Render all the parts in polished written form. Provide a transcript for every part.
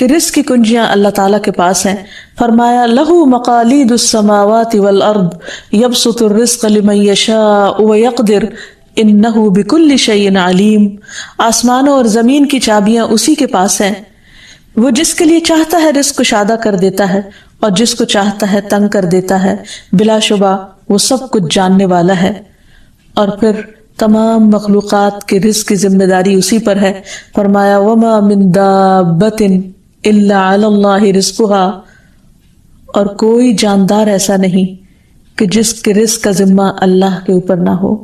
کہ رزق کی کنجیاں اللہ تعالیٰ کے پاس ہیں. فرمایا لہو مقالید السماوات والارض یبسط الرزق لمن یشاء ویقدر انہ بکل شیء علیم. آسمانوں اور زمین کی چابیاں اسی کے پاس ہیں، وہ جس کے لیے چاہتا ہے رزق کشادہ کر دیتا ہے اور جس کو چاہتا ہے تنگ کر دیتا ہے. بلا شبہ وہ سب کچھ جاننے والا ہے. اور پھر تمام مخلوقات کے رزق کی ذمہ داری اسی پر ہے. فرمایا وما من دابۃ الا علی اللہ رزقها، اور کوئی جاندار ایسا نہیں کہ جس کے رزق کا ذمہ اللہ کے اوپر نہ ہو.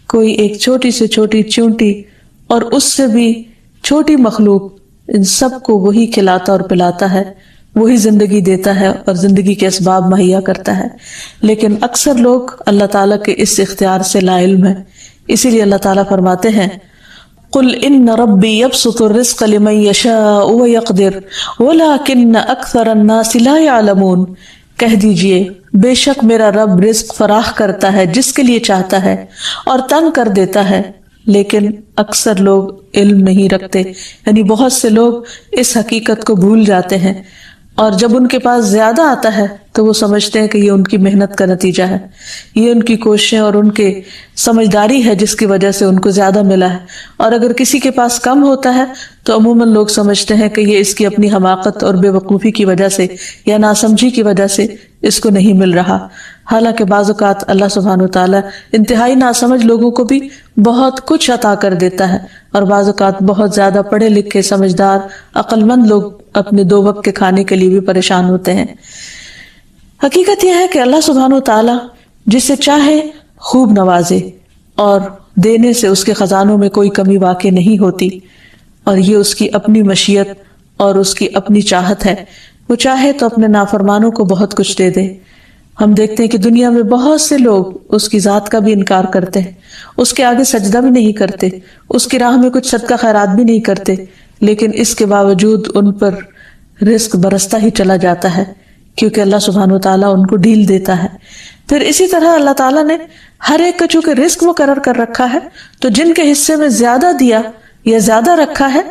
کوئی ایک چھوٹی سے چھوٹی چونٹی اور اس سے بھی چھوٹی مخلوق، ان سب کو وہی کھلاتا اور پلاتا ہے، وہی زندگی دیتا ہے اور زندگی کے اسباب مہیا کرتا ہے. لیکن اکثر لوگ اللہ تعالیٰ کے اس اختیار سے لا علم ہیں. اسی لیے اللہ تعالیٰ فرماتے ہیں قل ان ربی یبسط الرزق لمن یشاء ویقدر ولکن اکثر الناس لا یعلمون. کہہ دیجئے بے شک میرا رب رزق فراخ کرتا ہے جس کے لیے چاہتا ہے اور تنگ کر دیتا ہے، لیکن اکثر لوگ علم نہیں رکھتے. یعنی بہت سے لوگ اس حقیقت کو بھول جاتے ہیں، اور جب ان کے پاس زیادہ آتا ہے تو وہ سمجھتے ہیں کہ یہ ان کی محنت کا نتیجہ ہے، یہ ان کی کوششیں اور ان کے سمجھداری ہے جس کی وجہ سے ان کو زیادہ ملا ہے. اور اگر کسی کے پاس کم ہوتا ہے تو عموماً لوگ سمجھتے ہیں کہ یہ اس کی اپنی حماقت اور بے وقوفی کی وجہ سے یا ناسمجھی کی وجہ سے اس کو نہیں مل رہا. حالانکہ بعض اوقات اللہ سبحانہ وتعالیٰ انتہائی ناسمجھ لوگوں کو بھی بہت کچھ عطا کر دیتا ہے، اور بعض اوقات بہت زیادہ پڑھے لکھے سمجھدار عقل مند لوگ اپنے 2 وقت کے کھانے کے لیے بھی پریشان ہوتے ہیں. حقیقت یہ ہے کہ اللہ سبحانہ وتعالیٰ جسے چاہے خوب نوازے، اور دینے سے اس کے خزانوں میں کوئی کمی واقع نہیں ہوتی، اور یہ اس کی اپنی مشیت اور اس کی اپنی چاہت ہے. وہ چاہے تو اپنے نافرمانوں کو بہت کچھ دے دے. ہم دیکھتے ہیں کہ دنیا میں بہت سے لوگ اس کی ذات کا بھی انکار کرتے ہیں، اس کے آگے سجدہ بھی نہیں کرتے، اس کی راہ میں کچھ صدقہ خیرات بھی نہیں کرتے، لیکن اس کے باوجود ان پر رزق برستا ہی چلا جاتا ہے، کیونکہ اللہ سبحانہ وتعالیٰ ان کو ڈھیل دیتا ہے. پھر اسی طرح اللہ تعالیٰ نے ہر ایک کا چونکہ رزق مقرر کر رکھا ہے، تو جن کے حصے میں زیادہ دیا یا زیادہ رکھا ہے،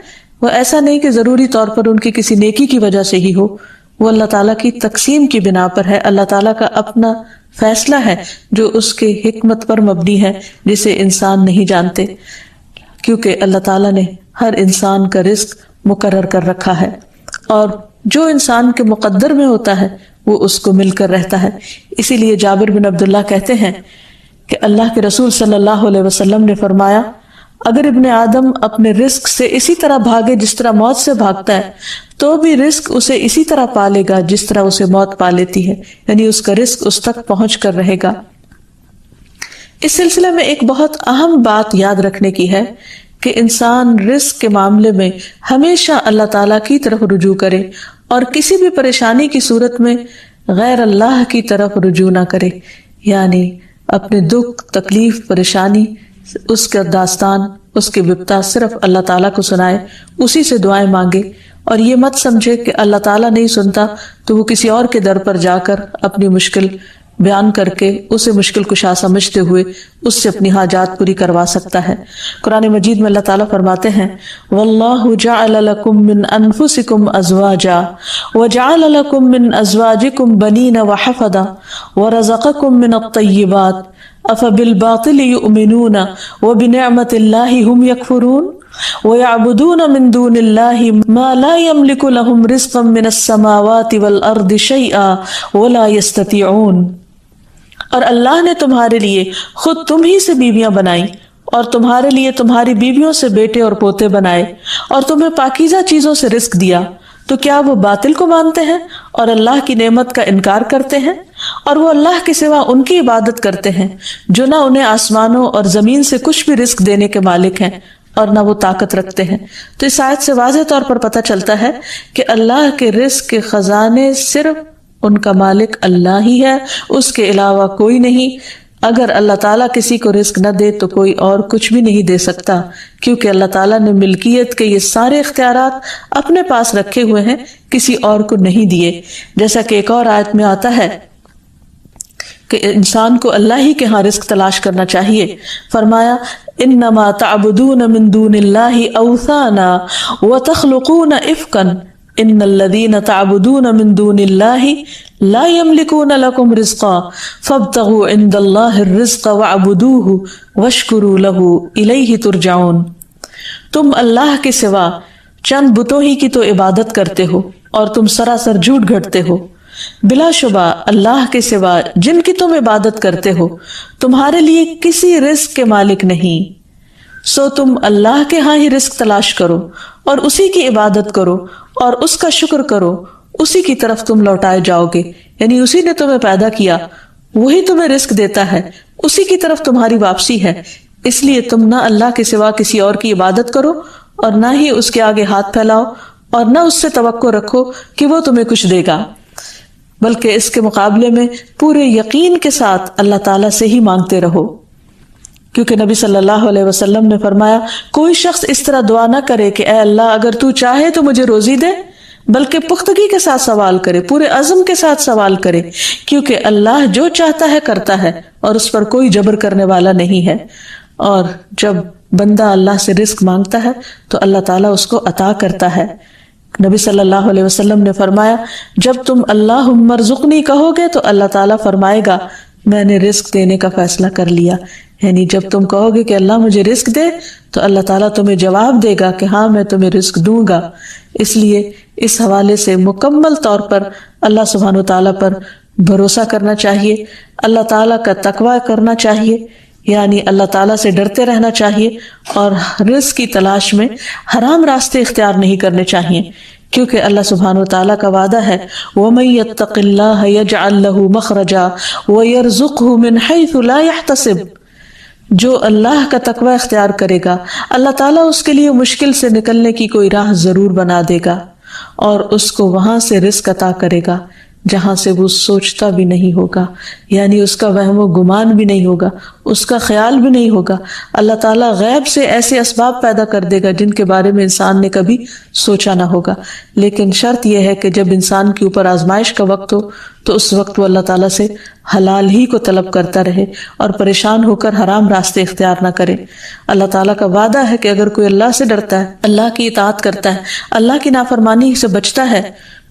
وہ ایسا نہیں کہ ضروری طور پر ان کی کسی نیکی کی وجہ سے ہی ہو، وہ اللہ تعالیٰ کی تقسیم کی بنا پر ہے. اللہ تعالیٰ کا اپنا فیصلہ ہے جو اس کے حکمت پر مبنی ہے، جسے انسان نہیں جانتے، کیونکہ اللہ تعالیٰ نے ہر انسان کا رزق مقرر کر رکھا ہے، اور جو انسان کے مقدر میں ہوتا ہے وہ اس کو مل کر رہتا ہے. اسی لیے جابر بن عبداللہ کہتے ہیں کہ اللہ کے رسول صلی اللہ علیہ وسلم نے فرمایا اگر ابن آدم اپنے رزق سے اسی طرح بھاگے جس طرح موت سے بھاگتا ہے تو بھی رزق اسے اسی طرح پالے گا جس طرح اسے موت پا لیتی ہے، یعنی اس کا رزق اس تک پہنچ کر رہے گا. اس سلسلے میں ایک بہت اہم بات یاد رکھنے کی ہے کہ انسان رزق کے معاملے میں ہمیشہ اللہ تعالیٰ کی طرف رجوع کرے، اور کسی بھی پریشانی کی صورت میں غیر اللہ کی طرف رجوع نہ کرے. یعنی اپنے دکھ، تکلیف، پریشانی، اس کا داستان، اس کے بپتا صرف اللہ تعالیٰ کو سنائے، اسی سے دعائیں مانگے، اور یہ مت سمجھے کہ اللہ تعالیٰ نہیں سنتا تو وہ کسی اور کے در پر جا کر اپنی مشکل بیان کر کے اسے مشکل کشا سمجھتے ہوئے اس سے اپنی حاجات پوری کروا سکتا ہے. قرآن مجید میں اللہ تعالیٰ فرماتے ہیں وَاللَّهُ جَعَلَ لَكُم مِّنْ أَنفُسِكُمْ أَزْوَاجًا وَجَعَلَ لَكُم مِّنْ أَزْوَاجِكُمْ بَنِينَ وَحَفَدًا وَرَزَقَكُم مِّنَ الطَّيِّبَاتِ أَفَبِالْبَاطِلِ يُؤْمِنُونَ وَبِنِعْمَةِ اللَّهِ هُمْ يَكْفُرُونَ وَيَعْبُدُونَ مِن دُونِ اللَّهِ مَا لَا يَمْلِكُ لَهُمْ رِزْقًا مِّنَ السَّمَاوَاتِ وَالْأَرْضِ شَيْئًا وَلَا يَسْتَطِيعُونَ. اور اللہ نے تمہارے لیے خود تم ہی سے بیویاں بنائی، اور تمہارے لیے تمہاری بیویوں سے بیٹے اور پوتے بنائے، اور تمہیں پاکیزہ چیزوں سے رزق دیا، تو کیا وہ باطل کو مانتے ہیں اور اللہ کی نعمت کا انکار کرتے ہیں؟ اور وہ اللہ کے سوا ان کی عبادت کرتے ہیں جو نہ انہیں آسمانوں اور زمین سے کچھ بھی رزق دینے کے مالک ہیں اور نہ وہ طاقت رکھتے ہیں. تو اس آیت سے واضح طور پر پتہ چلتا ہے کہ اللہ کے رزق کے خزانے صرف ان کا مالک اللہ ہی ہے، اس کے علاوہ کوئی نہیں. اگر اللہ تعالیٰ کسی کو رزق نہ دے تو کوئی اور کچھ بھی نہیں دے سکتا، کیونکہ اللہ تعالیٰ نے ملکیت کے یہ سارے اختیارات اپنے پاس رکھے ہوئے ہیں، کسی اور کو نہیں دیے. جیسا کہ ایک اور آیت میں آتا ہے کہ انسان کو اللہ ہی کے ہاں رزق تلاش کرنا چاہیے. فرمایا انما تعبدون من دون اللہ اوثانا وتخلقون افکا ان الذین تعبدون من دون اللہ لا یملکون لکم رزقا فابتغوا عند اللہ الرزق واعبدوہ واشکروا لہ الیہ ترجعون. تم اللہ کے سوا چند بتوں ہی کی تو عبادت کرتے ہو اور تم سراسر جھوٹ گھڑتے ہو. بلا شبہ اللہ کے سوا جن کی تم عبادت کرتے ہو تمہارے لیے کسی رزق کے مالک نہیں. سو تم اللہ کے ہاں ہی رزق تلاش کرو اور اسی کی عبادت کرو اور اس کا شکر کرو. اسی کی طرف تم لوٹائے جاؤ گے، یعنی اسی نے تمہیں پیدا کیا، وہی تمہیں رزق دیتا ہے، اسی کی طرف تمہاری واپسی ہے. اس لیے تم نہ اللہ کے سوا کسی اور کی عبادت کرو اور نہ ہی اس کے آگے ہاتھ پھیلاؤ اور نہ اس سے توقع رکھو کہ وہ تمہیں کچھ دے گا، بلکہ اس کے مقابلے میں پورے یقین کے ساتھ اللہ تعالیٰ سے ہی مانگتے رہو. کیونکہ نبی صلی اللہ علیہ وسلم نے فرمایا کوئی شخص اس طرح دعا نہ کرے کہ اے اللہ اگر تو چاہے تو مجھے روزی دے، بلکہ پختگی کے ساتھ سوال کرے، پورے عزم کے ساتھ سوال کرے، کیونکہ اللہ جو چاہتا ہے کرتا ہے اور اس پر کوئی جبر کرنے والا نہیں ہے. اور جب بندہ اللہ سے رزق مانگتا ہے تو اللہ تعالیٰ اس کو عطا کرتا ہے. نبی صلی اللہ علیہ وسلم نے فرمایا جب تم اللہم ارزقنی کہو گے تو اللہ تعالیٰ فرمائے گا میں نے رزق دینے کا فیصلہ کر لیا. یعنی جب تم کہو گے کہ اللہ مجھے رزق دے تو اللہ تعالیٰ تمہیں جواب دے گا کہ ہاں میں تمہیں رزق دوں گا. اس لیے اس حوالے سے مکمل طور پر اللہ سبحانہ وتعالیٰ پر بھروسہ کرنا چاہیے، اللہ تعالیٰ کا تقوی کرنا چاہیے، یعنی اللہ تعالیٰ سے ڈرتے رہنا چاہیے اور رزق کی تلاش میں حرام راستے اختیار نہیں کرنے چاہیے، کیونکہ اللہ سبحانہ وتعالیٰ کا وعدہ ہے وَمَن يَتَّقِ اللَّهَ يَجْعَل لَّهُ مَخْرَجًا وَيَرْزُقْهُ مِنْ حَيْثُ لَا يَحْتَسِبُ. جو اللہ کا تقوی اختیار کرے گا اللہ تعالیٰ اس کے لیے مشکل سے نکلنے کی کوئی راہ ضرور بنا دے گا اور اس کو وہاں سے رزق عطا کرے گا جہاں سے وہ سوچتا بھی نہیں ہوگا، یعنی اس کا وہم و گمان بھی نہیں ہوگا، اس کا خیال بھی نہیں ہوگا. اللہ تعالیٰ غیب سے ایسے اسباب پیدا کر دے گا جن کے بارے میں انسان نے کبھی سوچا نہ ہوگا. لیکن شرط یہ ہے کہ جب انسان کے اوپر آزمائش کا وقت ہو تو اس وقت وہ اللہ تعالیٰ سے حلال ہی کو طلب کرتا رہے اور پریشان ہو کر حرام راستے اختیار نہ کرے. اللہ تعالیٰ کا وعدہ ہے کہ اگر کوئی اللہ سے ڈرتا ہے، اللہ کی اطاعت کرتا ہے، اللہ کی نافرمانی سے بچتا ہے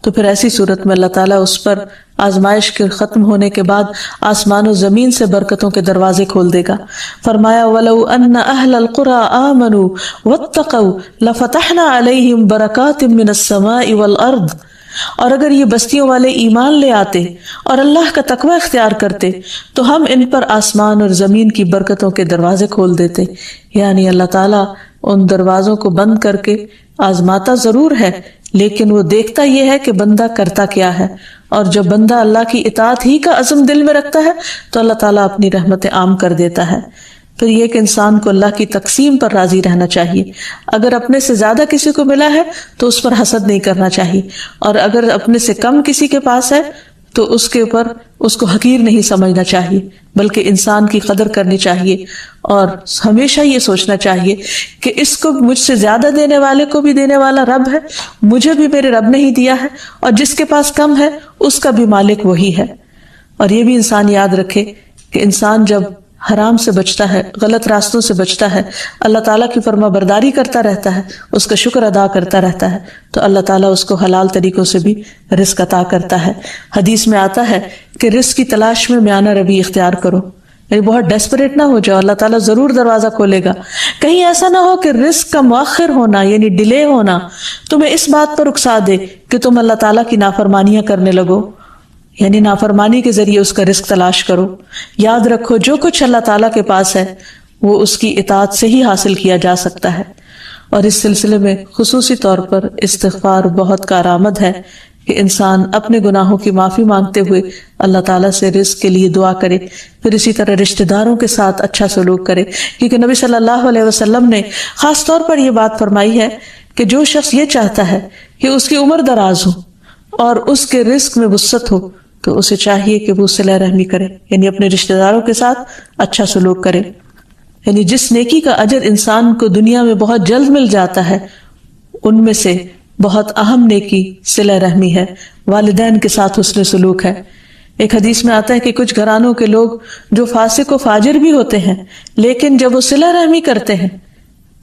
تو پھر ایسی صورت میں اللہ تعالیٰ اس پر آزمائش کے ختم ہونے کے بعد آسمان و زمین سے برکتوں کے دروازے کھول دے گا. فرمایا وَلَوْ أَنَّ أَهْلَ الْقُرَىٰ آمَنُوا وَاتَّقَوْا لَفَتَحْنَا عَلَيْهِمْ بَرَكَاتٍ مِّنَ السَّمَاءِ وَالْأَرْضِ. اور اگر یہ بستیوں والے ایمان لے آتے اور اللہ کا تقوی اختیار کرتے تو ہم ان پر آسمان اور زمین کی برکتوں کے دروازے کھول دیتے. یعنی اللہ تعالیٰ ان دروازوں کو بند کر کے آزماتا ضرور ہے، لیکن وہ دیکھتا یہ ہے کہ بندہ کرتا کیا ہے، اور جب بندہ اللہ کی اطاعت ہی کا عزم دل میں رکھتا ہے تو اللہ تعالیٰ اپنی رحمت عام کر دیتا ہے. پھر یہ کہ انسان کو اللہ کی تقسیم پر راضی رہنا چاہیے. اگر اپنے سے زیادہ کسی کو ملا ہے تو اس پر حسد نہیں کرنا چاہیے، اور اگر اپنے سے کم کسی کے پاس ہے تو اس کے اوپر اس کو حقیر نہیں سمجھنا چاہیے، بلکہ انسان کی قدر کرنی چاہیے اور ہمیشہ یہ سوچنا چاہیے کہ اس کو مجھ سے زیادہ دینے والے کو بھی دینے والا رب ہے، مجھے بھی میرے رب نے ہی دیا ہے، اور جس کے پاس کم ہے اس کا بھی مالک وہی ہے. اور یہ بھی انسان یاد رکھے کہ انسان جب حرام سے بچتا ہے، غلط راستوں سے بچتا ہے، اللہ تعالیٰ کی فرما برداری کرتا رہتا ہے، اس کا شکر ادا کرتا رہتا ہے، تو اللہ تعالیٰ اس کو حلال طریقوں سے بھی رزق عطا کرتا ہے. حدیث میں آتا ہے کہ رزق کی تلاش میں میانہ روی اختیار کرو، یعنی بہت ڈیسپریٹ نہ ہو جاؤ، اللہ تعالیٰ ضرور دروازہ کھولے گا. کہیں ایسا نہ ہو کہ رزق کا مؤخر ہونا یعنی ڈیلے ہونا تمہیں اس بات پر اکسا دے کہ تم اللہ تعالیٰ کی نافرمانیاں کرنے لگو، یعنی نافرمانی کے ذریعے اس کا رزق تلاش کرو. یاد رکھو جو کچھ اللہ تعالیٰ کے پاس ہے وہ اس کی اطاعت سے ہی حاصل کیا جا سکتا ہے. اور اس سلسلے میں خصوصی طور پر استغفار بہت کارآمد ہے کہ انسان اپنے گناہوں کی معافی مانگتے ہوئے اللہ تعالیٰ سے رزق کے لیے دعا کرے. پھر اسی طرح رشتہ داروں کے ساتھ اچھا سلوک کرے، کیونکہ نبی صلی اللہ علیہ وسلم نے خاص طور پر یہ بات فرمائی ہے کہ جو شخص یہ چاہتا ہے کہ اس کی عمر دراز ہو اور اس کے رزق میں وسعت ہو تو اسے چاہیے کہ وہ صلہ رحمی کرے، یعنی اپنے رشتہ داروں کے ساتھ اچھا سلوک کرے. یعنی جس نیکی کا اجر انسان کو دنیا میں بہت جلد مل جاتا ہے ان میں سے بہت اہم نیکی صلہ رحمی ہے، والدین کے ساتھ حسن سلوک ہے. ایک حدیث میں آتا ہے کہ کچھ گھرانوں کے لوگ جو فاسق و فاجر بھی ہوتے ہیں لیکن جب وہ صلہ رحمی کرتے ہیں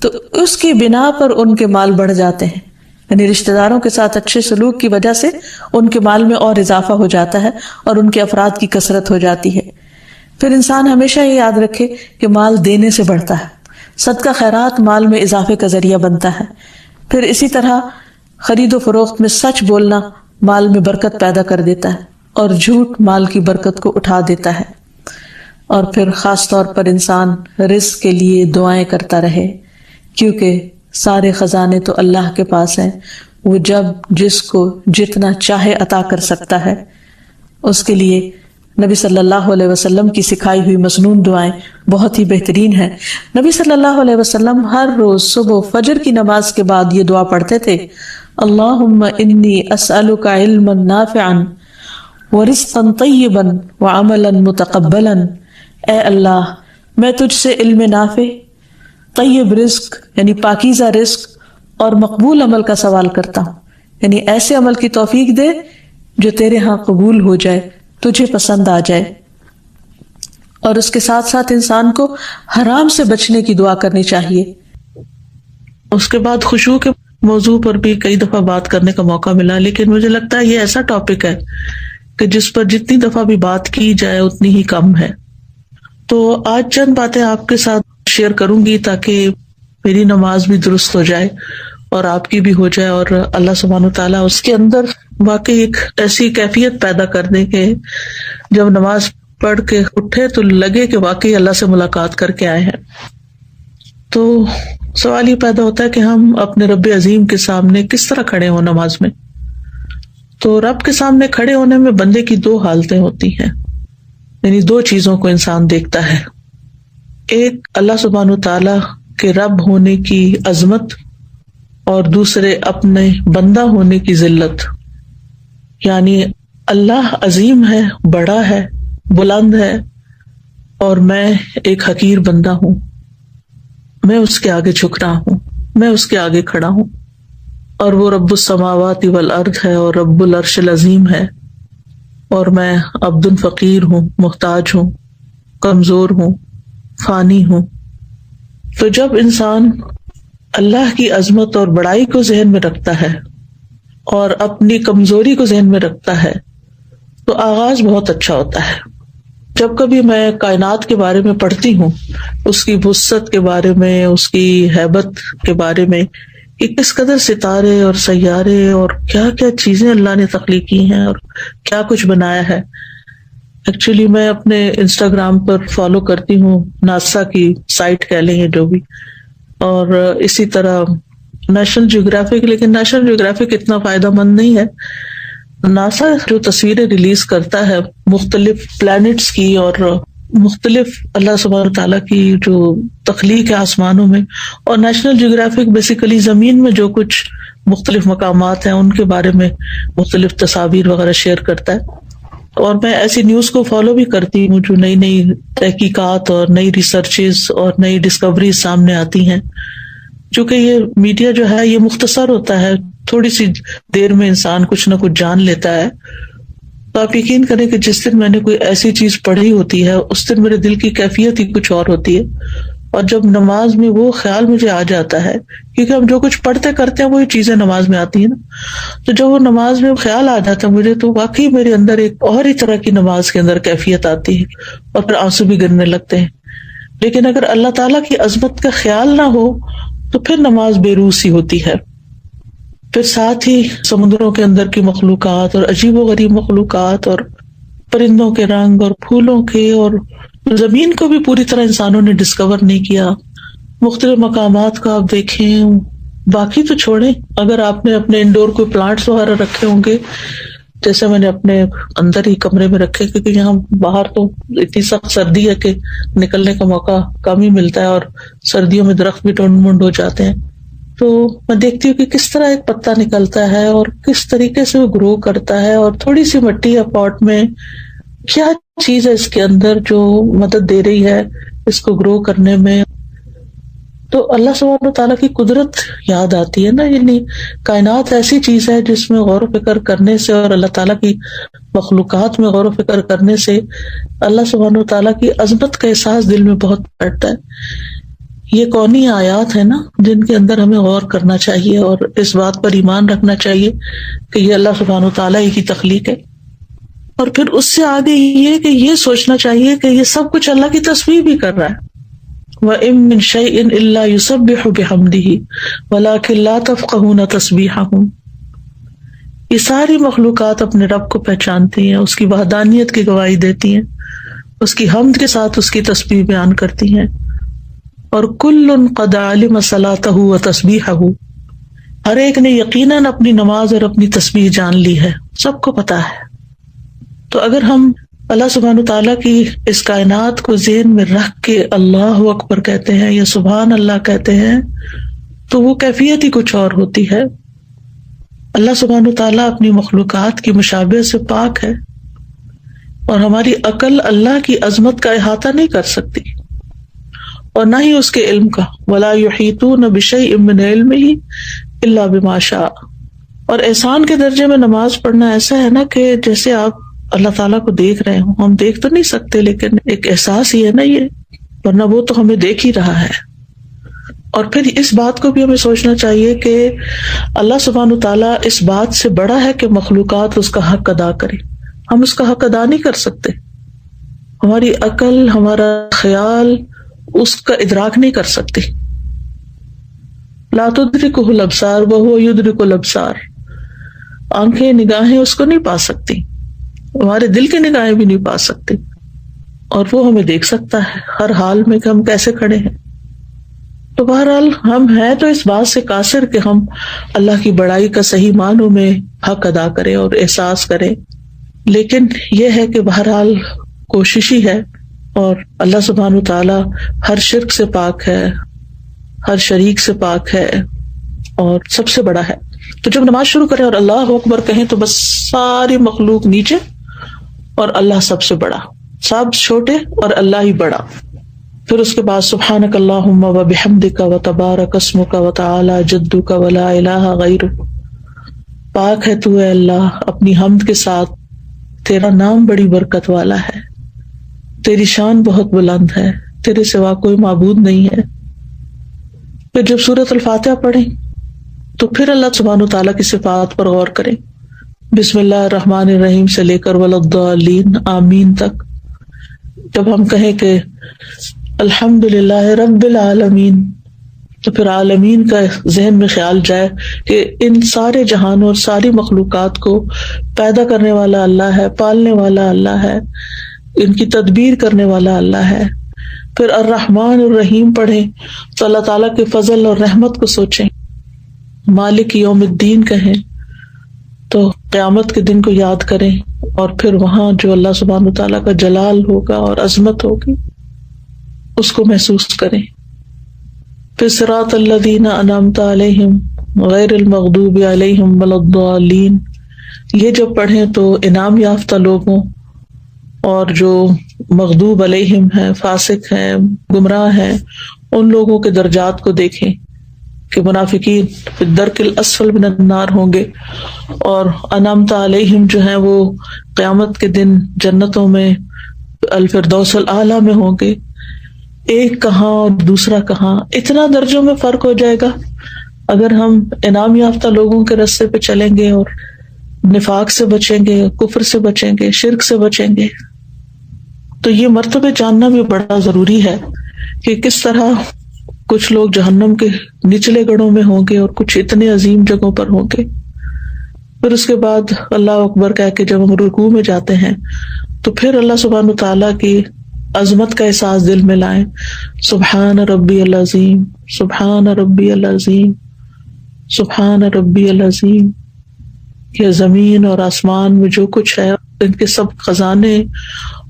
تو اس کی بنا پر ان کے مال بڑھ جاتے ہیں. یعنی رشتہ داروں کے ساتھ اچھے سلوک کی وجہ سے ان کے مال میں اور اضافہ ہو جاتا ہے اور ان کے افراد کی کثرت ہو جاتی ہے۔ پھر انسان ہمیشہ یہ یاد رکھے کہ مال دینے سے بڑھتا ہے، صدقہ خیرات مال میں اضافے کا ذریعہ بنتا ہے۔ پھر اسی طرح خرید و فروخت میں سچ بولنا مال میں برکت پیدا کر دیتا ہے اور جھوٹ مال کی برکت کو اٹھا دیتا ہے۔ اور پھر خاص طور پر انسان رزق کے لیے دعائیں کرتا رہے، کیونکہ سارے خزانے تو اللہ کے پاس ہیں، وہ جب جس کو جتنا چاہے عطا کر سکتا ہے۔ اس کے لیے نبی صلی اللہ علیہ وسلم کی سکھائی ہوئی مسنون دعائیں بہت ہی بہترین ہیں۔ نبی صلی اللہ علیہ وسلم ہر روز صبح فجر کی نماز کے بعد یہ دعا پڑھتے تھے، اللہم انی اسألک علما نافعا ورزقا طیبا وعملا متقبلا۔ اے اللہ، میں تجھ سے علم نافع، طیب رزق یعنی پاکیزہ رزق اور مقبول عمل کا سوال کرتا ہوں، یعنی ایسے عمل کی توفیق دے جو تیرے ہاں قبول ہو جائے، تجھے پسند آ جائے۔ اور اس کے ساتھ ساتھ انسان کو حرام سے بچنے کی دعا کرنی چاہیے۔ اس کے بعد خشوع کے موضوع پر بھی کئی دفعہ بات کرنے کا موقع ملا، لیکن مجھے لگتا ہے یہ ایسا ٹاپک ہے کہ جس پر جتنی دفعہ بھی بات کی جائے اتنی ہی کم ہے۔ تو آج چند باتیں آپ کے ساتھ شیئر کروں گی تاکہ میری نماز بھی درست ہو جائے اور آپ کی بھی ہو جائے، اور اللہ سبحانہ وتعالیٰ اس کے اندر واقعی ایک ایسی کیفیت پیدا کر دے کہ جب نماز پڑھ کے اٹھے تو لگے کہ واقعی اللہ سے ملاقات کر کے آئے ہیں۔ تو سوال یہ پیدا ہوتا ہے کہ ہم اپنے رب عظیم کے سامنے کس طرح کھڑے ہوں نماز میں۔ تو رب کے سامنے کھڑے ہونے میں بندے کی دو حالتیں ہوتی ہیں، یعنی دو چیزوں کو انسان دیکھتا ہے۔ ایک اللہ سبحانہ وتعالیٰ کے رب ہونے کی عظمت، اور دوسرے اپنے بندہ ہونے کی ذلت، یعنی اللہ عظیم ہے، بڑا ہے، بلند ہے، اور میں ایک حقیر بندہ ہوں، میں اس کے آگے جھک رہا ہوں، میں اس کے آگے کھڑا ہوں، اور وہ رب السماوات والارض ہے اور رب العرش العظیم ہے، اور میں عبد فقیر ہوں، محتاج ہوں، کمزور ہوں، فانی ہوں۔ تو جب انسان اللہ کی عظمت اور بڑائی کو ذہن میں رکھتا ہے اور اپنی کمزوری کو ذہن میں رکھتا ہے تو آغاز بہت اچھا ہوتا ہے۔ جب کبھی میں کائنات کے بارے میں پڑھتی ہوں، اس کی وسعت کے بارے میں، اس کی ہیبت کے بارے میں، کہ کس قدر ستارے اور سیارے اور کیا کیا چیزیں اللہ نے تخلیق کی ہیں اور کیا کچھ بنایا ہے۔ ایکچولی میں اپنے انسٹاگرام پر فالو کرتی ہوں ناسا کی سائٹ کہہ لیں جو بھی، اور اسی طرح نیشنل جیوگرافک، لیکن نیشنل جیوگرافک اتنا فائدہ مند نہیں ہے۔ ناسا جو تصویریں ریلیز کرتا ہے مختلف پلانٹس کی اور مختلف اللہ سبحانہ تعالیٰ کی جو تخلیق ہے آسمانوں میں، اور نیشنل جیوگرافک بیسیکلی زمین میں جو کچھ مختلف مقامات ہیں ان کے بارے میں مختلف تصاویر وغیرہ شیئر کرتا ہے۔ اور میں ایسی نیوز کو فالو بھی کرتی ہوں جو نئی نئی تحقیقات اور نئی ریسرچز اور نئی ڈسکوریز سامنے آتی ہیں۔ چونکہ یہ میڈیا جو ہے یہ مختصر ہوتا ہے، تھوڑی سی دیر میں انسان کچھ نہ کچھ جان لیتا ہے۔ تو آپ یقین کریں کہ جس دن میں نے کوئی ایسی چیز پڑھی ہوتی ہے اس دن میرے دل کی کیفیت ہی کچھ اور ہوتی ہے، اور جب نماز میں وہ خیال مجھے آ جاتا ہے، کیونکہ ہم جو کچھ پڑھتے کرتے ہیں وہی چیزیں نماز میں آتی ہیں نا، تو جب وہ نماز میں خیال آ جاتا ہے مجھے، تو واقعی میرے اندر ایک اور ہی طرح کی نماز کے اندر کیفیت آتی ہے، اور پھر آنسو بھی گرنے لگتے ہیں۔ لیکن اگر اللہ تعالیٰ کی عظمت کا خیال نہ ہو تو پھر نماز بے روح سی ہوتی ہے۔ پھر ساتھ ہی سمندروں کے اندر کی مخلوقات اور عجیب و غریب مخلوقات اور پرندوں کے رنگ اور پھولوں کے، اور زمین کو بھی پوری طرح انسانوں نے ڈسکور نہیں کیا، مختلف مقامات کا آپ دیکھیں۔ باقی تو چھوڑیں، اگر آپ نے اپنے انڈور کوئی پلانٹس وغیرہ رکھے ہوں گے، جیسے میں نے اپنے اندر ہی کمرے میں رکھے، کیونکہ یہاں باہر تو اتنی سخت سردی ہے کہ نکلنے کا موقع کم ہی ملتا ہے، اور سردیوں میں درخت بھی ٹونڈ منڈ ہو جاتے ہیں، تو میں دیکھتی ہوں کہ کس طرح ایک پتا نکلتا ہے اور کس طریقے سے وہ گرو کرتا ہے، اور تھوڑی سی مٹی یا پاٹ میں کیا چیز ہے اس کے اندر جو مدد دے رہی ہے اس کو گرو کرنے میں۔ تو اللہ سبحانہ تعالیٰ کی قدرت یاد آتی ہے نا، یعنی کائنات ایسی چیز ہے جس میں غور و فکر کرنے سے اور اللہ تعالیٰ کی مخلوقات میں غور و فکر کرنے سے اللہ سبحانہ تعالیٰ کی عظمت کا احساس دل میں بہت بڑھتا ہے۔ یہ کونی آیات ہیں نا جن کے اندر ہمیں غور کرنا چاہیے اور اس بات پر ایمان رکھنا چاہیے کہ یہ اللہ سبحانہ وتعالیٰ ہی کی تخلیق ہے. اور پھر اس سے آگے یہ کہ یہ سوچنا چاہیے کہ یہ سب کچھ اللہ کی تسبیح بھی کر رہا ہے. وَإِن مِّن شَيْءٍ إِلَّا يُسَبِّحُ بِحَمْدِهِ وَلَٰكِن لَّا تَفْقَهُونَ تَسْبِيحَهُمْ. یہ ساری مخلوقات اپنے رب کو پہچانتی ہیں، اس کی وحدانیت کی گواہی دیتی ہیں، اس کی حمد کے ساتھ اس کی تسبیح بیان کرتی ہیں. اور کل قد علم صلاتہ و تسبیحہ، ہر ایک نے یقیناً اپنی نماز اور اپنی تسبیح جان لی ہے، سب کو پتا ہے. تو اگر ہم اللہ سبحانہ تعالیٰ کی اس کائنات کو ذہن میں رکھ کے اللہ اکبر کہتے ہیں یا سبحان اللہ کہتے ہیں تو وہ کیفیت ہی کچھ اور ہوتی ہے. اللہ سبحانہ تعالیٰ اپنی مخلوقات کی مشابہت سے پاک ہے اور ہماری عقل اللہ کی عظمت کا احاطہ نہیں کر سکتی اور نہ ہی اس کے علم کا. وَلَا يُحِيطُونَ بِشَيْءٍ مِّنْ عِلْمِهِ إِلَّا بِمَا شَاءَ. اور احسان کے درجے میں نماز پڑھنا ایسا ہے نا کہ جیسے آپ اللہ تعالیٰ کو دیکھ رہے ہوں. ہم دیکھ تو نہیں سکتے لیکن ایک احساس ہی ہے نا یہ، ورنہ وہ تو ہمیں دیکھ ہی رہا ہے. اور پھر اس بات کو بھی ہمیں سوچنا چاہیے کہ اللہ سبحانہ تعالیٰ اس بات سے بڑا ہے کہ مخلوقات اس کا حق ادا کرے. ہم اس کا حق ادا نہیں کر سکتے، ہماری عقل ہمارا خیال اس کا ادراک نہیں کر سکتی. لا تدرکہ الابصار وہو یدرک الابصار. آنکھیں نگاہیں اس کو نہیں پا سکتی، ہمارے دل کی نگاہیں بھی نہیں پا سکتی، اور وہ ہمیں دیکھ سکتا ہے ہر حال میں کہ ہم کیسے کھڑے ہیں. تو بہرحال ہم ہیں تو اس بات سے قاصر کہ ہم اللہ کی بڑائی کا صحیح معنوں میں حق ادا کریں اور احساس کریں. لیکن یہ ہے کہ بہرحال کوشش ہی ہے، اور اللہ سبحانہ وتعالیٰ ہر شرک سے پاک ہے، ہر شریک سے پاک ہے اور سب سے بڑا ہے. تو جب نماز شروع کریں اور اللہ اکبر کہیں تو بس ساری مخلوق نیچے اور اللہ سب سے بڑا، سب چھوٹے اور اللہ ہی بڑا. پھر اس کے بعد سبحانک اللہم و بحمدک و تبارک اسمک و تعالی جدک و لا الہ غیرک. پاک ہے تو اے اللہ اپنی حمد کے ساتھ، تیرا نام بڑی برکت والا ہے، تیری شان بہت بلند ہے، تیرے سوا کوئی معبود نہیں ہے. پھر جب سورۃ الفاتحہ پڑھیں تو پھر اللہ سبحانہ تعالیٰ کی صفات پر غور کریں. بسم اللہ الرحمن الرحیم سے لے کر وللضالین آمین تک. جب ہم کہیں کہ الحمد للہ رب العالمین تو پھر عالمین کا ذہن میں خیال جائے کہ ان سارے جہانوں اور ساری مخلوقات کو پیدا کرنے والا اللہ ہے، پالنے والا اللہ ہے، ان کی تدبیر کرنے والا اللہ ہے. پھر الرحمن الرحیم پڑھیں تو اللہ تعالیٰ کے فضل اور رحمت کو سوچیں. مالک یوم الدین کہیں تو قیامت کے دن کو یاد کریں، اور پھر وہاں جو اللہ سبحانہ تعالیٰ کا جلال ہوگا اور عظمت ہوگی اس کو محسوس کریں. پھر صراط الذین انعمت علیہم غیر المغضوب علیہم ولا الضالین، یہ جب پڑھیں تو انعام یافتہ لوگوں اور جو مغضوب علیہم ہیں، فاسق ہیں، گمراہ ہیں، ان لوگوں کے درجات کو دیکھیں کہ منافقین فی الدرک الاسفل من النار ہوں گے، اور انعمت علیہم جو ہیں وہ قیامت کے دن جنتوں میں الفردوس الاعلی میں ہوں گے. ایک کہاں اور دوسرا کہاں، اتنا درجوں میں فرق ہو جائے گا اگر ہم انعام یافتہ لوگوں کے راستے پہ چلیں گے اور نفاق سے بچیں گے، کفر سے بچیں گے، شرک سے بچیں گے. تو یہ مرتبے جاننا بھی بڑا ضروری ہے کہ کس طرح کچھ لوگ جہنم کے نچلے گڑھوں میں ہوں گے اور کچھ اتنے عظیم جگہوں پر ہوں گے. پھر اس کے بعد اللہ اکبر کہہ کے جب ہم رکوع میں جاتے ہیں تو پھر اللہ سبحانہ تعالیٰ کی عظمت کا احساس دل میں لائیں. سبحان ربی العظیم، سبحان ربی العظیم، سبحان ربی العظیم. کہ زمین اور آسمان میں جو کچھ ہے ان کے سب خزانے